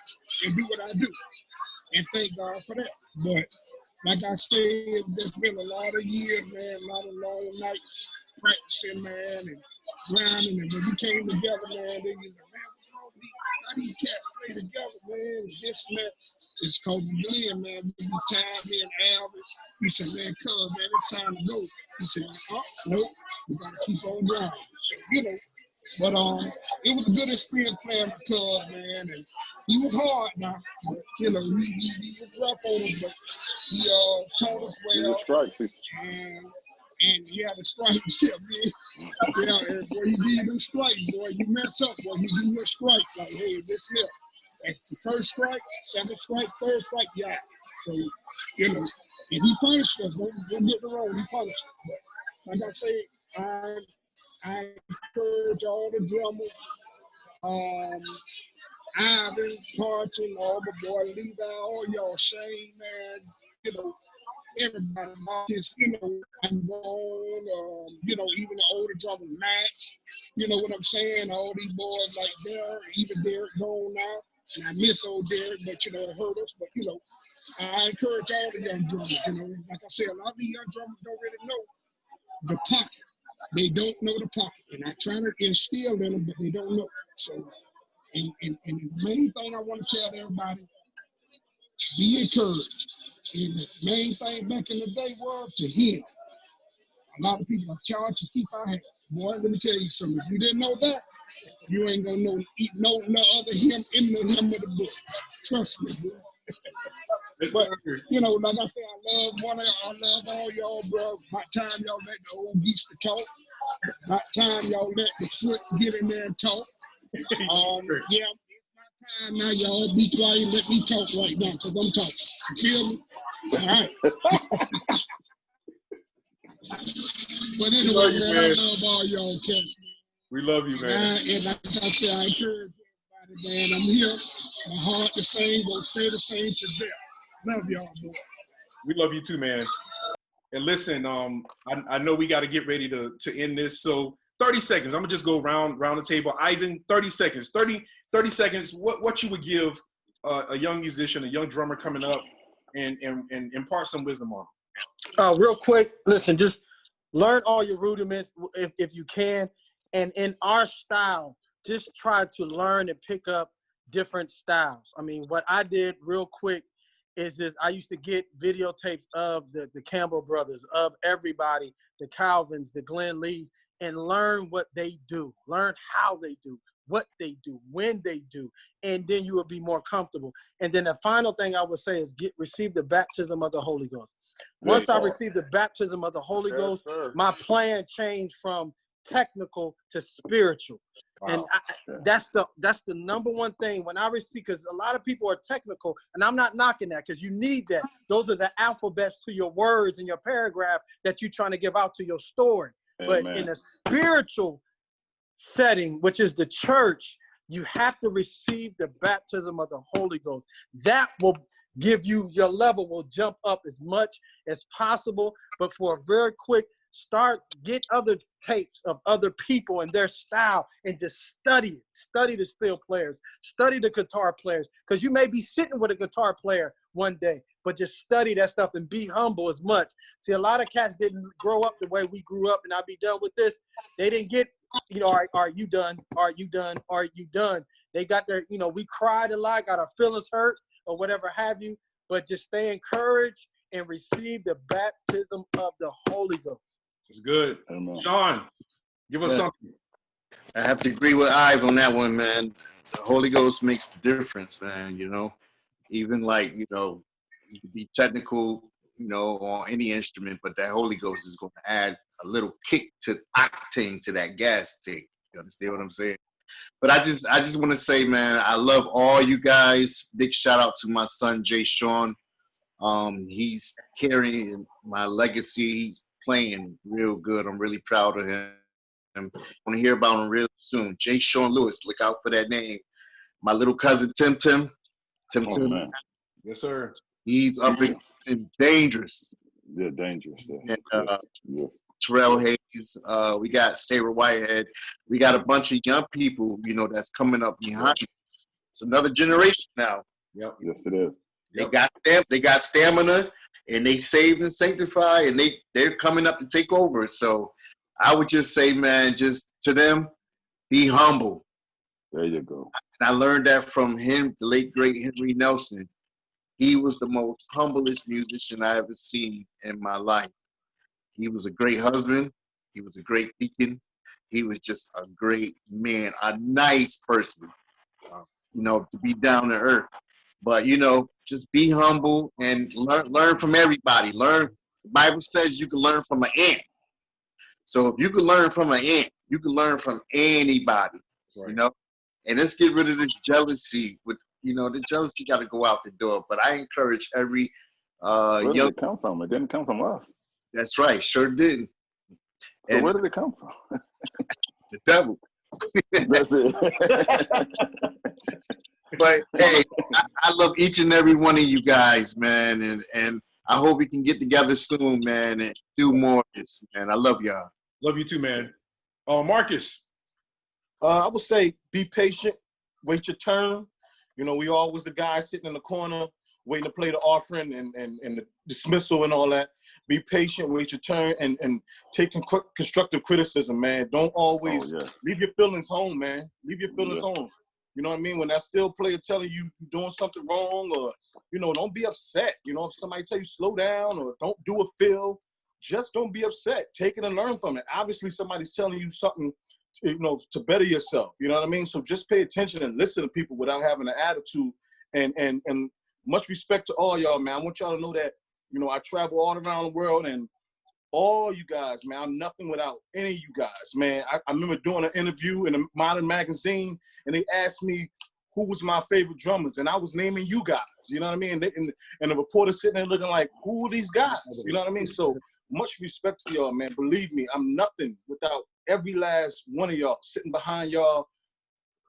and do what I do. And thank God for that. But like I said, there's been a lot of years, man, a lot of long nights practicing, man, and grinding. And when we came together, man, they used to, man, how these cats play together, man, this and that. It's called Glenn, man. We tied me and Alvin. He said, man, cuz, man, it's time to go. He said, oh, nope, we got to keep on grinding. So, you know, but it was a good experience playing with Cuz, man, and he was hard now. But, you know, he was rough on us, but he taught us well. And he had a strike, man. Yeah, and boy, you give them strike, boy. You mess up, boy. You give me a strike. Like, hey, this here. That's the first strike, second strike, third strike, yeah. So, you know, and he punished us. Don't get me wrong, he punished us. But like I say, I encourage all the drummers, Ivan, Carlton, all my boy Levi, all y'all, Shane, man, you know, everybody, Marcus, you know, I'm gone, you know, even the older drummer, Matt, you know what I'm saying? All these boys like Derek, even Derek gone now. And I miss old Derek, but, you know, it hurt us. But, you know, I encourage all the young drummers, you know. Like I said, a lot of these young drummers don't really know the pocket. They don't know the pocket. And I try to instill in them, but they don't know. So, and the main thing I want to tell everybody, be encouraged. And the main thing back in the day was to heal. A lot of people are charged to keep our head. Boy, let me tell you something. If you didn't know that, you ain't gonna know no other hymn in the hymn of the book. Trust me, boy. But you know, like I said, I love all y'all, bro. About time y'all let the old geeks to talk. About time y'all let the foot get in there and talk. Yeah, it's my time now. Y'all be quiet. Let me talk right now, cause I'm talking. You feel me? All right. But anyway, man, I love all y'all cats, man.
We love you, man.
And like I said, I encourage everybody, man. I'm here. My heart the same, gonna stay the same to death. Love y'all, boy.
We love you too, man. And listen, I know we got to get ready to end this. So 30 seconds. I'm gonna just go round the table. Ivan, 30 seconds. 30 seconds. What you would give a young musician, a young drummer coming up, and impart some wisdom on.
Real quick, listen, just learn all your rudiments if you can. And in our style, just try to learn and pick up different styles. I mean, what I did real quick is just I used to get videotapes of the Campbell brothers, of everybody, the Calvins, the Glenn Lees, and learn what they do, learn how they do, what they do, when they do, and then you will be more comfortable. And then the final thing I would say is receive the baptism of the Holy Ghost. Once I received the baptism of the Holy Ghost, my plan changed from technical to spiritual. Wow. And that's the number one thing when I receive, because a lot of people are technical, and I'm not knocking that, because you need that. Those are the alphabets to your words and your paragraph that you're trying to give out to your story. Amen. But in a spiritual setting, which is the church, you have to receive the baptism of the Holy Ghost. That will give you, your level will jump up as much as possible. But for a very quick start, get other tapes of other people and their style and just study it. Study the steel players, study the guitar players, because you may be sitting with a guitar player one day, but just study that stuff and be humble as much. See, a lot of cats didn't grow up the way we grew up, and I'll be done with this. They didn't get, are you done? Are you done? Are you done? They got their, we cried a lot, got our feelings hurt or whatever have you, but just stay encouraged and receive the baptism of the Holy Ghost.
It's good. Sean, give us something.
I have to agree with Ives on that one, man. The Holy Ghost makes the difference, man, Even like, you can be technical, on any instrument, but that Holy Ghost is going to add a little kick to octane to that gas tank. You understand what I'm saying? But I just want to say, man, I love all you guys. Big shout out to my son, Jay Sean. He's carrying my legacy. He's playing real good. I'm really proud of him. I want to hear about him real soon. Jay Sean Lewis, look out for that name. My little cousin, Tim.
Man.
Yes, sir.
He's up in dangerous.
Yeah, dangerous. Yeah.
And, Terrell Hayes. We got Sarah Whitehead. We got a bunch of young people, that's coming up behind us. It's another generation now.
Yep.
Yes, it is.
They got stamina, and they saved and sanctified, and they're coming up to take over. So I would just say, man, just to them, be humble.
There you go.
And I learned that from him, the late, great Henry Nelson. He was the most humblest musician I ever seen in my life. He was a great husband. He was a great deacon. He was just a great man, a nice person, to be down to earth. But, just be humble and learn from everybody. The Bible says you can learn from an ant. So if you can learn from an ant, you can learn from anybody, right. And let's get rid of this jealousy. The jealousy got to go out the door. But I encourage every
where did it come from? It didn't come from us.
That's right, sure didn't.
So where did it come from?
The devil.
That's it.
But hey, I love each and every one of you guys, man, and I hope we can get together soon, man, and do more of this, man. I love y'all.
Love you too, man. Marcus.
I would say be patient, wait your turn. We always the guy sitting in the corner waiting to play the offering and the dismissal and all that. Be patient, wait your turn, and take constructive criticism, man. Don't always leave your feelings home, man. Leave your feelings home. You know what I mean? When that still player telling you you're doing something wrong, or, don't be upset. If somebody tell you slow down or don't do a fill, just don't be upset. Take it and learn from it. Obviously, somebody's telling you something, to better yourself. You know what I mean? So just pay attention and listen to people without having an attitude and much respect to all y'all, man. I want y'all to know that, you know, I travel all around the world, and all you guys, man, I'm nothing without any of you guys, man. I remember doing an interview in a modern magazine, and they asked me who was my favorite drummers, and I was naming you guys, you know what I mean? And the reporter sitting there looking like, who are these guys? You know what I mean? So much respect to y'all, man. Believe me, I'm nothing without every last one of y'all sitting behind y'all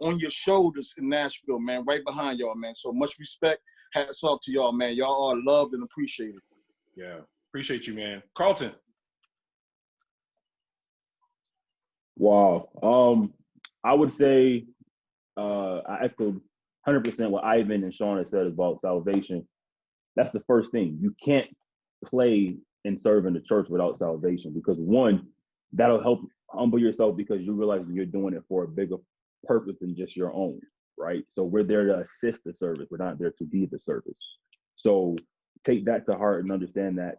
on your shoulders in Nashville, man, right behind y'all, man. So much respect. Hats off to y'all, man. Y'all are loved and appreciated.
Yeah, appreciate you, man. Carlton.
Wow. I would say I echoed 100% what Ivan and Sean have said about salvation. That's the first thing. You can't play and serve in the church without salvation, because one, that'll help humble yourself because you realize you're doing it for a bigger purpose than just your own, right? So we're there to assist the service. We're not there to be the service. So take that to heart and understand that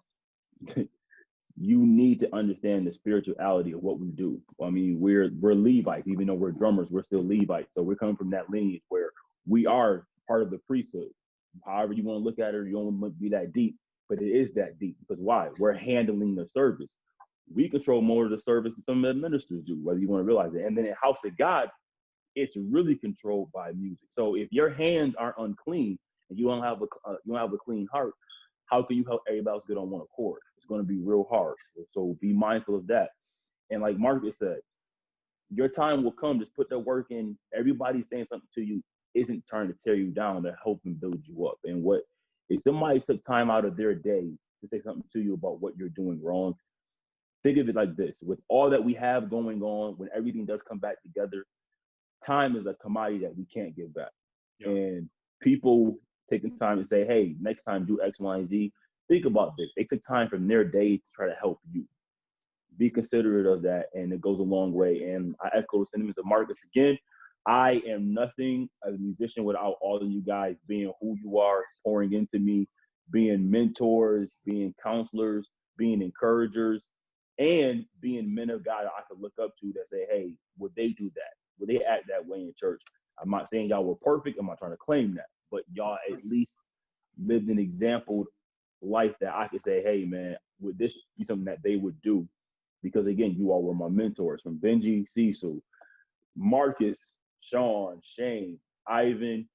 you need to understand the spirituality of what we do. I mean, we're Levites, even though we're drummers, we're still Levites. So we're coming from that lineage where we are part of the priesthood. However you want to look at it, you don't want to be that deep, but it is that deep. Because why? We're handling the service. We control more of the service than some of the ministers do, whether you want to realize it. And then in House of God, it's really controlled by music. So if your hands are unclean and you don't have a clean heart, how can you help everybody else get on one accord? It's going to be real hard. So be mindful of that. And like Marcus said, your time will come. Just put the work in. Everybody saying something to you isn't trying to tear you down, to help and build you up. And what if somebody took time out of their day to say something to you about what you're doing wrong? Think of it like this: with all that we have going on, when everything does come back together, time is a commodity that we can't give back. Yep. And people taking time to say, hey, next time do X, Y, and Z. Think about this. They took time from their day to try to help you. Be considerate of that, and it goes a long way. And I echo the sentiments of Marcus again. I am nothing as a musician without all of you guys being who you are, pouring into me, being mentors, being counselors, being encouragers, and being men of God I could look up to that say, hey, would they do that? Would they act that way in church? I'm not saying y'all were perfect. I'm not trying to claim that. But y'all at least lived an example life that I could say, hey, man, would this be something that they would do? Because, again, you all were my mentors, from Benji, Cecil, Marcus, Sean, Shane, Ivan,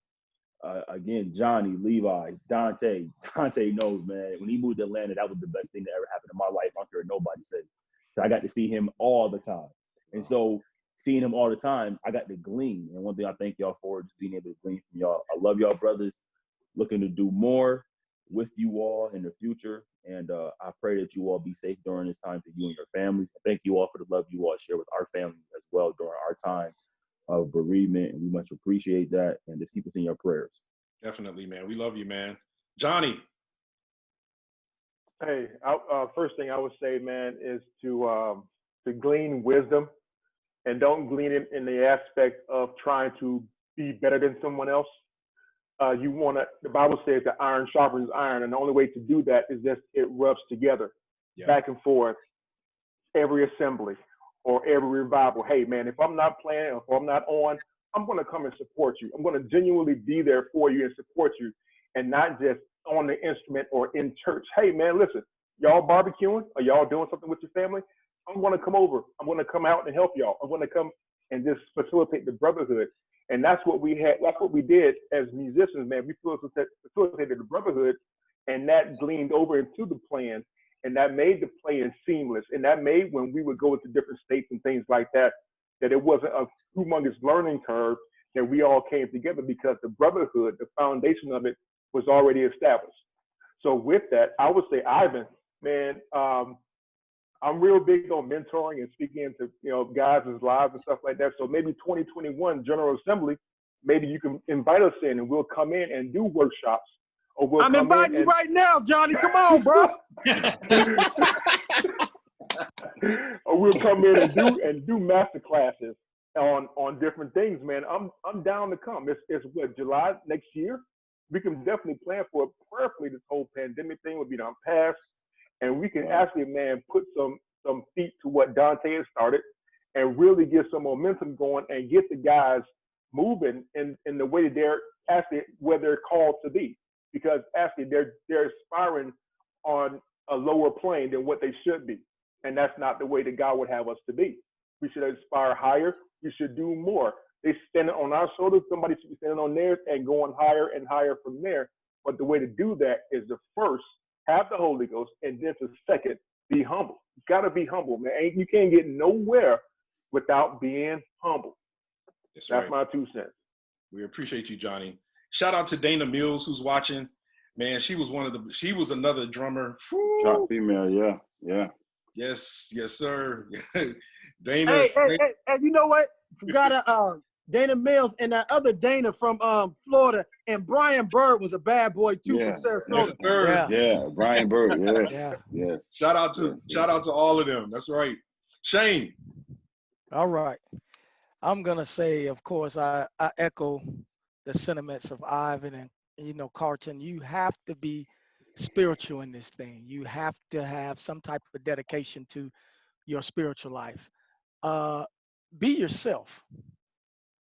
again, Johnny, Levi, Dante. Dante knows, man, when he moved to Atlanta, that was the best thing that ever happened in my life. I don't care what nobody said. So I got to see him all the time. And so seeing him all the time, I got to glean. And one thing I thank y'all for is being able to glean from y'all. I love y'all, brothers. Looking to do more with you all in the future. And I pray that you all be safe during this time, to you and your families. I thank you all for the love you all share with our families as well during our time of bereavement. And we much appreciate that. And just keep us in your prayers.
Definitely, man. We love you, man. Johnny.
Hey, first thing I would say, man, is to glean wisdom, and don't glean it in the aspect of trying to be better than someone else. The Bible says that iron sharpens iron, and the only way to do that is just it rubs together, back and forth, every assembly or every revival. Hey, man, if I'm not playing or if I'm not on, I'm going to come and support you. I'm going to genuinely be there for you and support you, and not just on the instrument or in church. Hey, man, listen, y'all barbecuing or y'all doing something with your family? I'm going to come over. I'm going to come out and help y'all. I'm going to come and just facilitate the brotherhood. And that's what we had. That's what we did as musicians, man. We facilitated the brotherhood, and that gleaned over into the plan, and that made the playing seamless. And that made, when we would go into different states and things like that, that it wasn't a humongous learning curve, that we all came together because the brotherhood, the foundation of it, was already established. So with that, I would say, Ivan, man, I'm real big on mentoring and speaking into, guys' lives and stuff like that. So maybe 2021 General Assembly, maybe you can invite us in and we'll come in and do workshops. Or we'll
I'm inviting you right now, Johnny. Come on, bro.
Or we'll come in and do master classes on different things, man. I'm down to come. It's what, July next year? We can definitely plan for it. Prayerfully, this whole pandemic thing will be done past. And we can actually, man, put some feet to what Dante has started and really get some momentum going and get the guys moving in the way they're actually where they're called to be. because actually they're aspiring on a lower plane than what they should be. And that's not the way that God would have us to be. We should aspire higher. We should do more. They standing on our shoulders. Somebody should be standing on theirs and going higher and higher from there. But the way to do that is to first have the Holy Ghost, and then to second, be humble. You got to be humble, man. You can't get nowhere without being humble. That's right. My 2 cents.
We appreciate you, Johnny. Shout out to Dana Mills, who's watching. Man, she was another drummer.
Top female, yeah.
Yes, sir. Dana.
Hey, you know what? We got Dana Mills and that other Dana from Florida, and Brian Bird was a bad boy too from Sarasota.
Yes,
yeah, Brian Bird, yes.
Shout out to all of them. That's right. Shane.
All right. I'm gonna say, of course, I echo the sentiments of Ivan and Carlton. You have to be spiritual in this thing. You have to have some type of dedication to your spiritual life. Be yourself.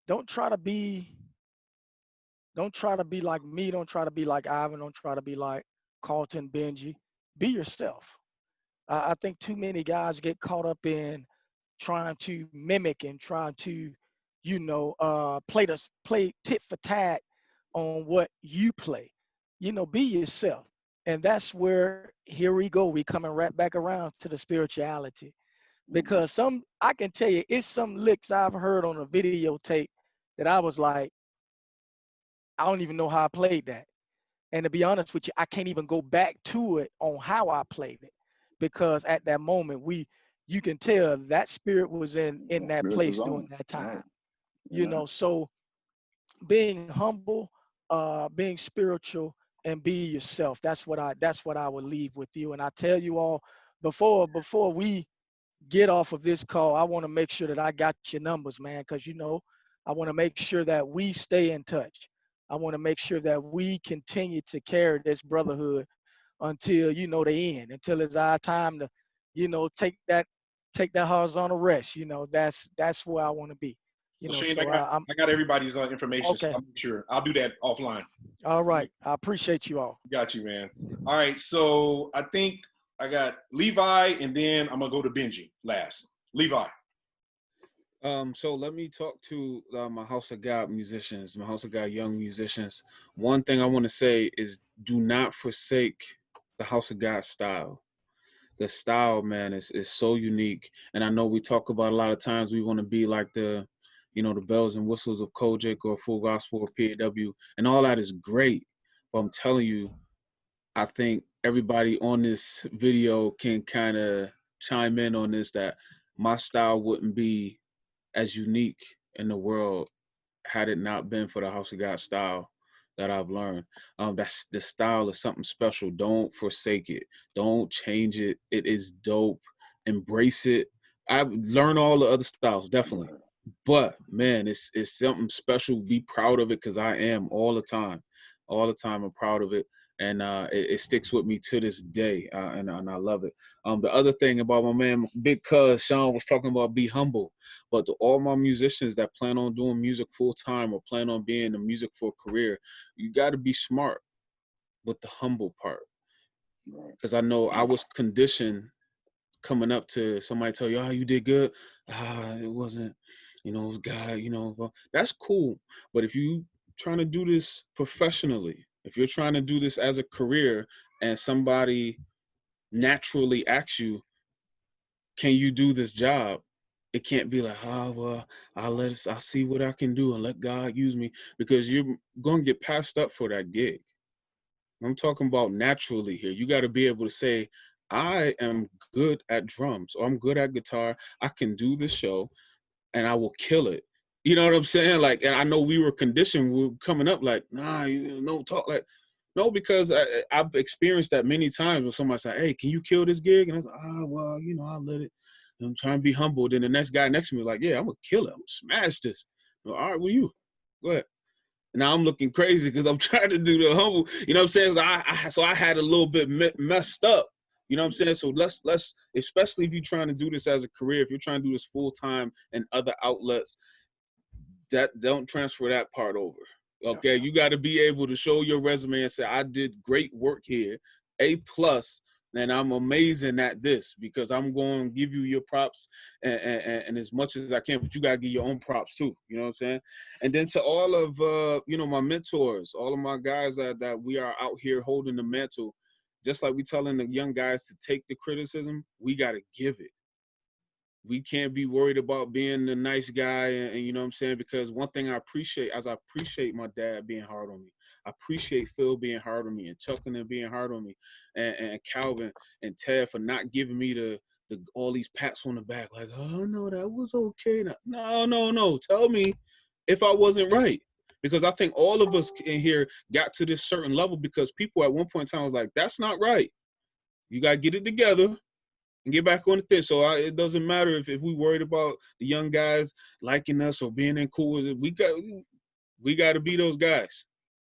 Don't try to be like me. Don't try to be like Ivan. Don't try to be like Carlton, Benji. Be yourself. I think too many guys get caught up in trying to mimic and trying to, play tit for tat on what you play. Be yourself. And that's where, here we go. We coming right back around to the spirituality. Because I can tell you, it's some licks I've heard on a videotape that I was like, I don't even know how I played that. And to be honest with you, I can't even go back to it on how I played it. Because at that moment, you can tell that spirit was in that place during that time. So being humble, being spiritual, and be yourself. That's what I would leave with you. And I tell you all, before we get off of this call, I want to make sure that I got your numbers, man, because I want to make sure that we stay in touch. I want to make sure that we continue to carry this brotherhood until the end, until it's our time to take that horizontal rest. That's where I want to be.
Shane, I got everybody's information.
Okay.
So I'm sure I'll do that offline.
All right. I appreciate you all.
Got you, man. All right. So I think I got Levi, and then I'm gonna go to Benji last. Levi.
So let me talk to my House of God musicians, my House of God young musicians. One thing I want to say is, do not forsake the House of God style. The style, man, is so unique. And I know we talk about a lot of times we want to be like the bells and whistles of Kojic or Full Gospel or PAW, and all that is great. But I'm telling you, I think everybody on this video can kind of chime in on this, that my style wouldn't be as unique in the world had it not been for the House of God style that I've learned. That's the style is something special. Don't forsake it. Don't change it. It is dope. Embrace it. I've learned all the other styles, definitely. But man, it's something special. Be proud of it, because I am all the time. I'm proud of it, and it sticks with me to this day, and I love it. The other thing about my man, Big Cuz Sean was talking about, be humble. But to all my musicians that plan on doing music full time or plan on being in music for a career, you got to be smart with the humble part, because I know I was conditioned coming up to somebody tell you, oh, you did good. It wasn't. It was God, that's cool. But if you trying to do this professionally, if you're trying to do this as a career, and somebody naturally asks you, can you do this job? It can't be like, well, I'll see what I can do and let God use me, because you're going to get passed up for that gig. I'm talking about naturally here. You got to be able to say, I am good at drums, or I'm good at guitar. I can do this show, and I will kill it. You know what I'm saying? Like, and I know we were conditioned, we were coming up like, nah, talk like, no, because I've experienced that many times when somebody said, hey, can you kill this gig? And I was like, well, I'll let it. I'm trying to be humble. Then the next guy next to me was like, yeah, I'm going to kill it. I'm going to smash this. All right, well, you go ahead. And now I'm looking crazy because I'm trying to do the humble, you know what I'm saying? So I had a little bit messed up. You know what I'm saying? So let's, especially if you're trying to do this as a career, if you're trying to do this full time and other outlets, that don't transfer that part over. Okay, you got to be able to show your resume and say, I did great work here, A+, and I'm amazing at this, because I'm going to give you your props and as much as I can, but you got to give your own props too. You know what I'm saying? And then to all of, my mentors, all of my guys that we are out here holding the mantle, just like we telling the young guys to take the criticism, we got to give it. We can't be worried about being the nice guy, and you know what I'm saying? Because one thing I appreciate my dad being hard on me. I appreciate Phil being hard on me, and Chuck and them being hard on me, and Calvin and Ted for not giving me the all these pats on the back, like, oh no, that was okay. No. Tell me if I wasn't right. Because I think all of us in here got to this certain level because people at one point in time was like, that's not right. You got to get it together and get back on the thing. So it doesn't matter if we worried about the young guys liking us or being in cool. We got to be those guys.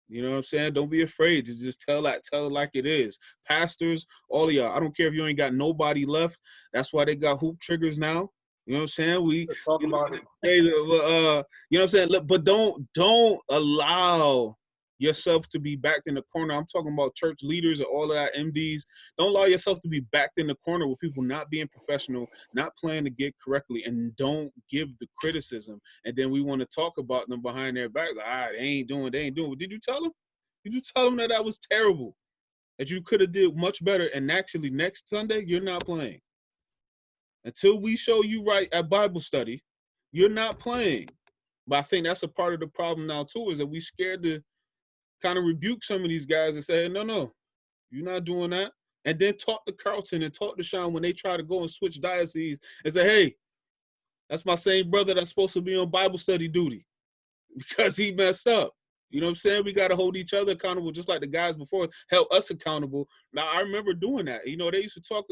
You know what I'm saying? Don't be afraid to just tell it like it is. Pastors, all of y'all. I don't care if you ain't got nobody left. That's why they got hoop triggers now. You know what I'm saying?
Let's talk about it.
You know what I'm saying? But don't allow yourself to be backed in the corner. I'm talking about church leaders and all of that, MDs. Don't allow yourself to be backed in the corner with people not being professional, not playing the gig correctly, and don't give the criticism. And then we want to talk about them behind their backs. Like, they ain't doing. Did you tell them? Did you tell them that was terrible? That you could have did much better, and actually next Sunday, you're not playing. Until we show you right at Bible study, you're not playing. But I think that's a part of the problem now, too, is that we scared to kind of rebuke some of these guys and say, no, you're not doing that. And then talk to Carlton and talk to Sean when they try to go and switch dioceses and say, hey, that's my same brother that's supposed to be on Bible study duty because he messed up. You know what I'm saying? We got to hold each other accountable, just like the guys before held us accountable. Now, I remember doing that. You know, they used to talk,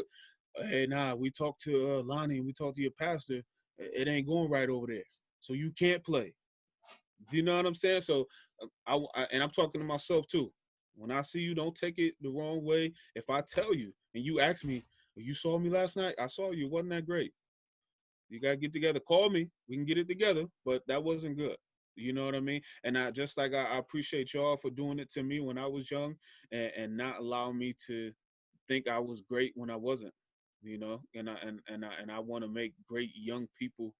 hey, we talked to Lonnie, we talked to your pastor. It ain't going right over there. So you can't play. You know what I'm saying? So and I'm talking to myself too. When I see you, don't take it the wrong way. If I tell you and you ask me, you saw me last night? I saw you. It wasn't that great. You got to get together. Call me. We can get it together. But that wasn't good. You know what I mean? And I appreciate y'all for doing it to me when I was young and not allowing me to think I was great when I wasn't. You know, and I want to make great young people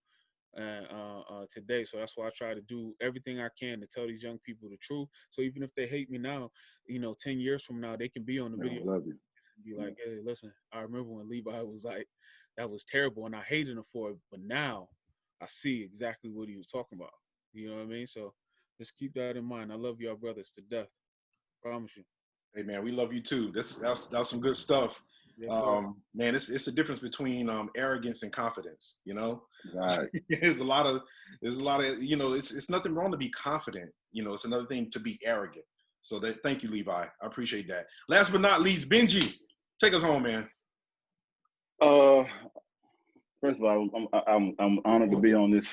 today. So that's why I try to do everything I can to tell these young people the truth. So even if they hate me now, 10 years from now, they can be on the video and be like, hey, listen, I remember when Levi was like, that was terrible and I hated him for it. But now I see exactly what he was talking about. You know what I mean? So just keep that in mind. I love y'all brothers to death. Promise you.
Hey man, we love you too. That's some good stuff. Yes, man, it's a difference between arrogance and confidence, Right. There's a lot of, it's nothing wrong to be confident. It's another thing to be arrogant. So thank you, Levi. I appreciate that. Last but not least, Benji, take us home, man.
First of all, I'm honored to be on this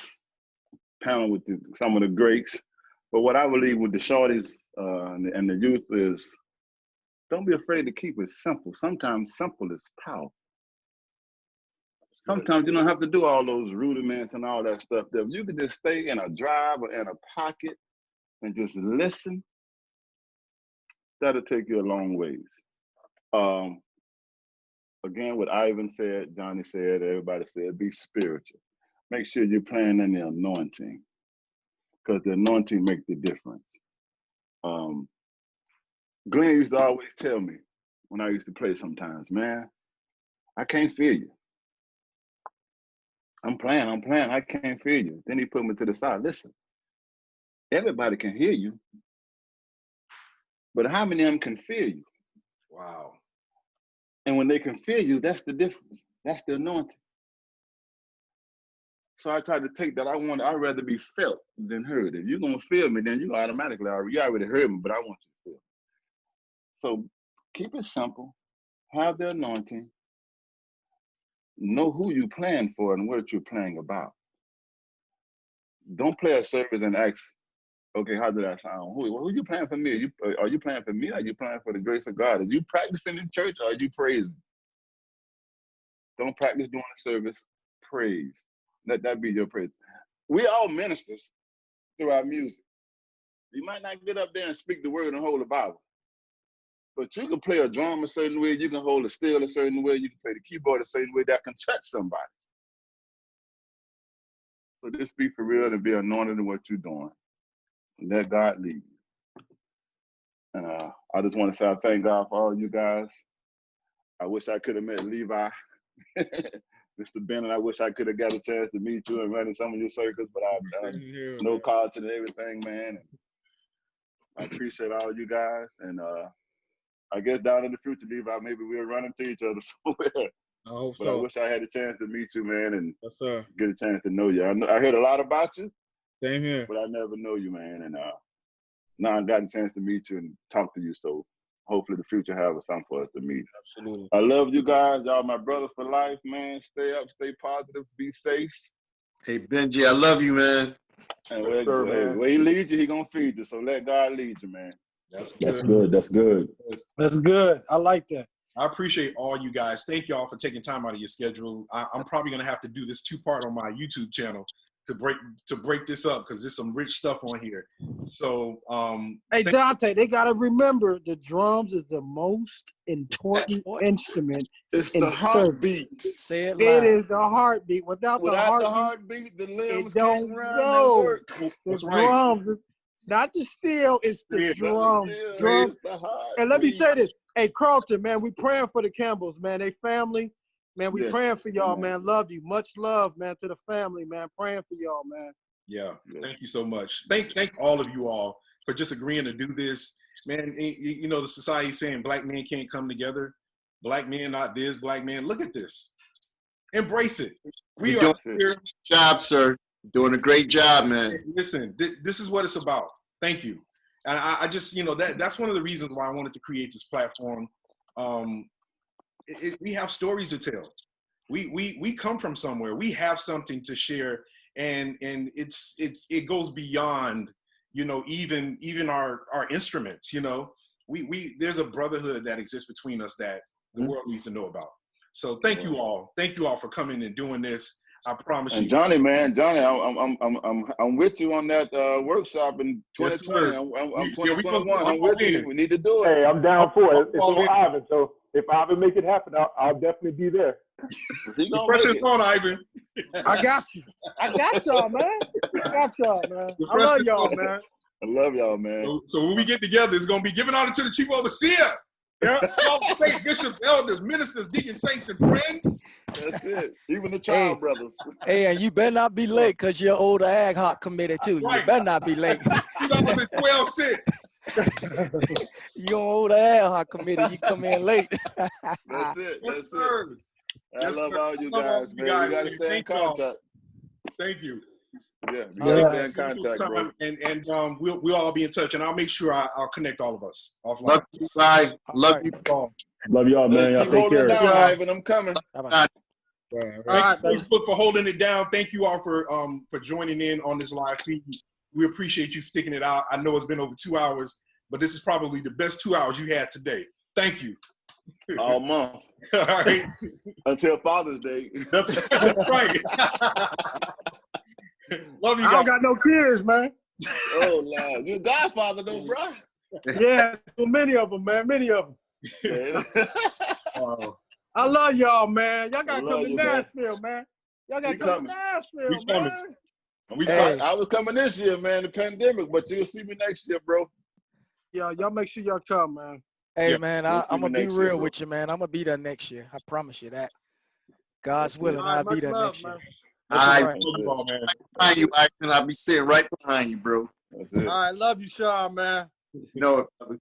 panel with some of the greats. But what I believe with the shorties and the youth is, don't be afraid to keep it simple. Sometimes simple is powerful. Sometimes you don't have to do all those rudiments and all that stuff. If you could just stay in a drive or in a pocket and just listen, that'll take you a long ways. Again, what Ivan said, Johnny said, everybody said, be spiritual. Make sure you're playing in the anointing, because the anointing makes the difference. Glenn used to always tell me when I used to play sometimes, man, I can't feel you. I'm playing, I can't feel you. Then he put me to the side. Listen, everybody can hear you, but how many of them can feel you?
Wow.
And when they can feel you, that's the difference. That's the anointing. So I tried to take that. I'd rather be felt than heard. If you're going to feel me, then you automatically, you already heard me, but I want you to feel me. So keep it simple, have the anointing, know who you're playing for and what you're playing about. Don't play a service and ask, okay, how did that sound? Who you playing for me? Are you playing for me? Or are you playing for the grace of God? Are you practicing in church or are you praising? Don't practice during the service, praise. Let that be your praise. We all ministers through our music. You might not get up there and speak the word and hold the Bible. But you can play a drum a certain way, you can hold a steel a certain way, you can play the keyboard a certain way that can touch somebody. So just be for real and be anointed in what you're doing. And let God lead you. And I just want to say I thank God for all you guys. I wish I could have met Levi. Mr. Bennett, I wish I could have got a chance to meet you and run in some of your circles, but I no Carlton and everything, man. And I appreciate all you guys. And I guess down in the future, Levi, maybe we'll run into each other somewhere.
I hope
but
so.
I wish I had a chance to meet you, man, and
yes, sir.
Get a chance to know you. I heard a lot about you.
Same here.
But I never know you, man. And now I got a chance to meet you and talk to you. So hopefully the future has something for us to meet.
Absolutely.
I love you guys. Y'all my brothers for life, man. Stay up, stay positive, be safe.
Hey, Benji, I love you, man.
And where he leads you, he gonna feed you. So let God lead you, man.
That's good. That's good.
That's good. I like that.
I appreciate all you guys. Thank y'all for taking time out of your schedule. I'm probably gonna have to do this 2-part on my YouTube channel to break this up because there's some rich stuff on here. So
hey Dante, they gotta remember the drums is the most important instrument.
It's the heartbeat.
Say it loud.
It is the heartbeat. Without the
heartbeat, the limbs
don't
can't
go.
That's
the
right.
drums, not the steel, it's the drums. Drums. And let me say this. Hey, Carlton, man, we praying for the Campbells, man. They family. Man, we praying for y'all, man. Love you. Much love, man, to the family, man. Praying for y'all, man.
Yeah, thank you so much. Thank all of you all for just agreeing to do this. Man, you know, the society saying black men can't come together. Black men not this, black men. Look at this. Embrace it. We are here.
Job, sir. Doing a great job, man.
Listen, this is what it's about. Thank you. And I just, you know, that's one of the reasons why I wanted to create this platform. We have stories to tell. We come from somewhere. We have something to share, and it goes beyond, you know, even our instruments. You know, there's a brotherhood that exists between us that the world needs to know about. So thank you all. Thank you all for coming and doing this. I promise you.
And Johnny, man, I'm with you on that workshop in 2020.
Yes,
I'm 2021. I'm with you. We need to do it.
Hey, I'm down for it. It's on Ivan. So if Ivan make it happen, I'll definitely be there.
The pressure's on, Ivan.
I got you. I got y'all, man. I got y'all, man. I love y'all, man.
I love y'all, man.
So when we get together, it's gonna be giving honor to the chief overseer. Yeah, all the state bishops, elders, ministers, deacons, saints, and friends.
That's it. Even the child brothers.
Hey, and you better not be late because you're older ad hoc committee too.
Right.
You better not be late.
$2.12.
You're on older ad hoc committee. You come in late.
That's it.
Yes, sir.
I love all you guys, man. We gotta stay in contact.
Thank you.
Yeah, we gotta stay in contact, bro.
And we'll all be in touch, and I'll make sure I'll connect all of us offline.
Love you, bye. Love you all.
Love y'all, man. Y'all take care.
Down, Ivan. I'm coming.
Thank you, Facebook, for holding it down. Thank you all for joining in on this live feed. We appreciate you sticking it out. I know it's been over 2 hours, but this is probably the best 2 hours you had today. Thank you.
All month.
All right.
Until Father's Day.
That's right. Love you guys.
I don't got no kids, man.
Oh, Lord. You're Godfather, though, bro.
Yeah, so many of them, man. Many of them. I love y'all, man. Y'all got to come to Nashville, man. Y'all got to come to Nashville, man.
I was coming this year, man, the pandemic, but you'll see me next year, bro.
Yeah, y'all make sure y'all come, man.
Hey, man, I'm going to be real with you, man. I'm going to be there next year. I promise you that. God's willing, I'll be there next year.
All right, behind you, Ison. I'll be sitting right behind you, bro.
That's it.
All right, love you, Sean, man.
You know it, brother.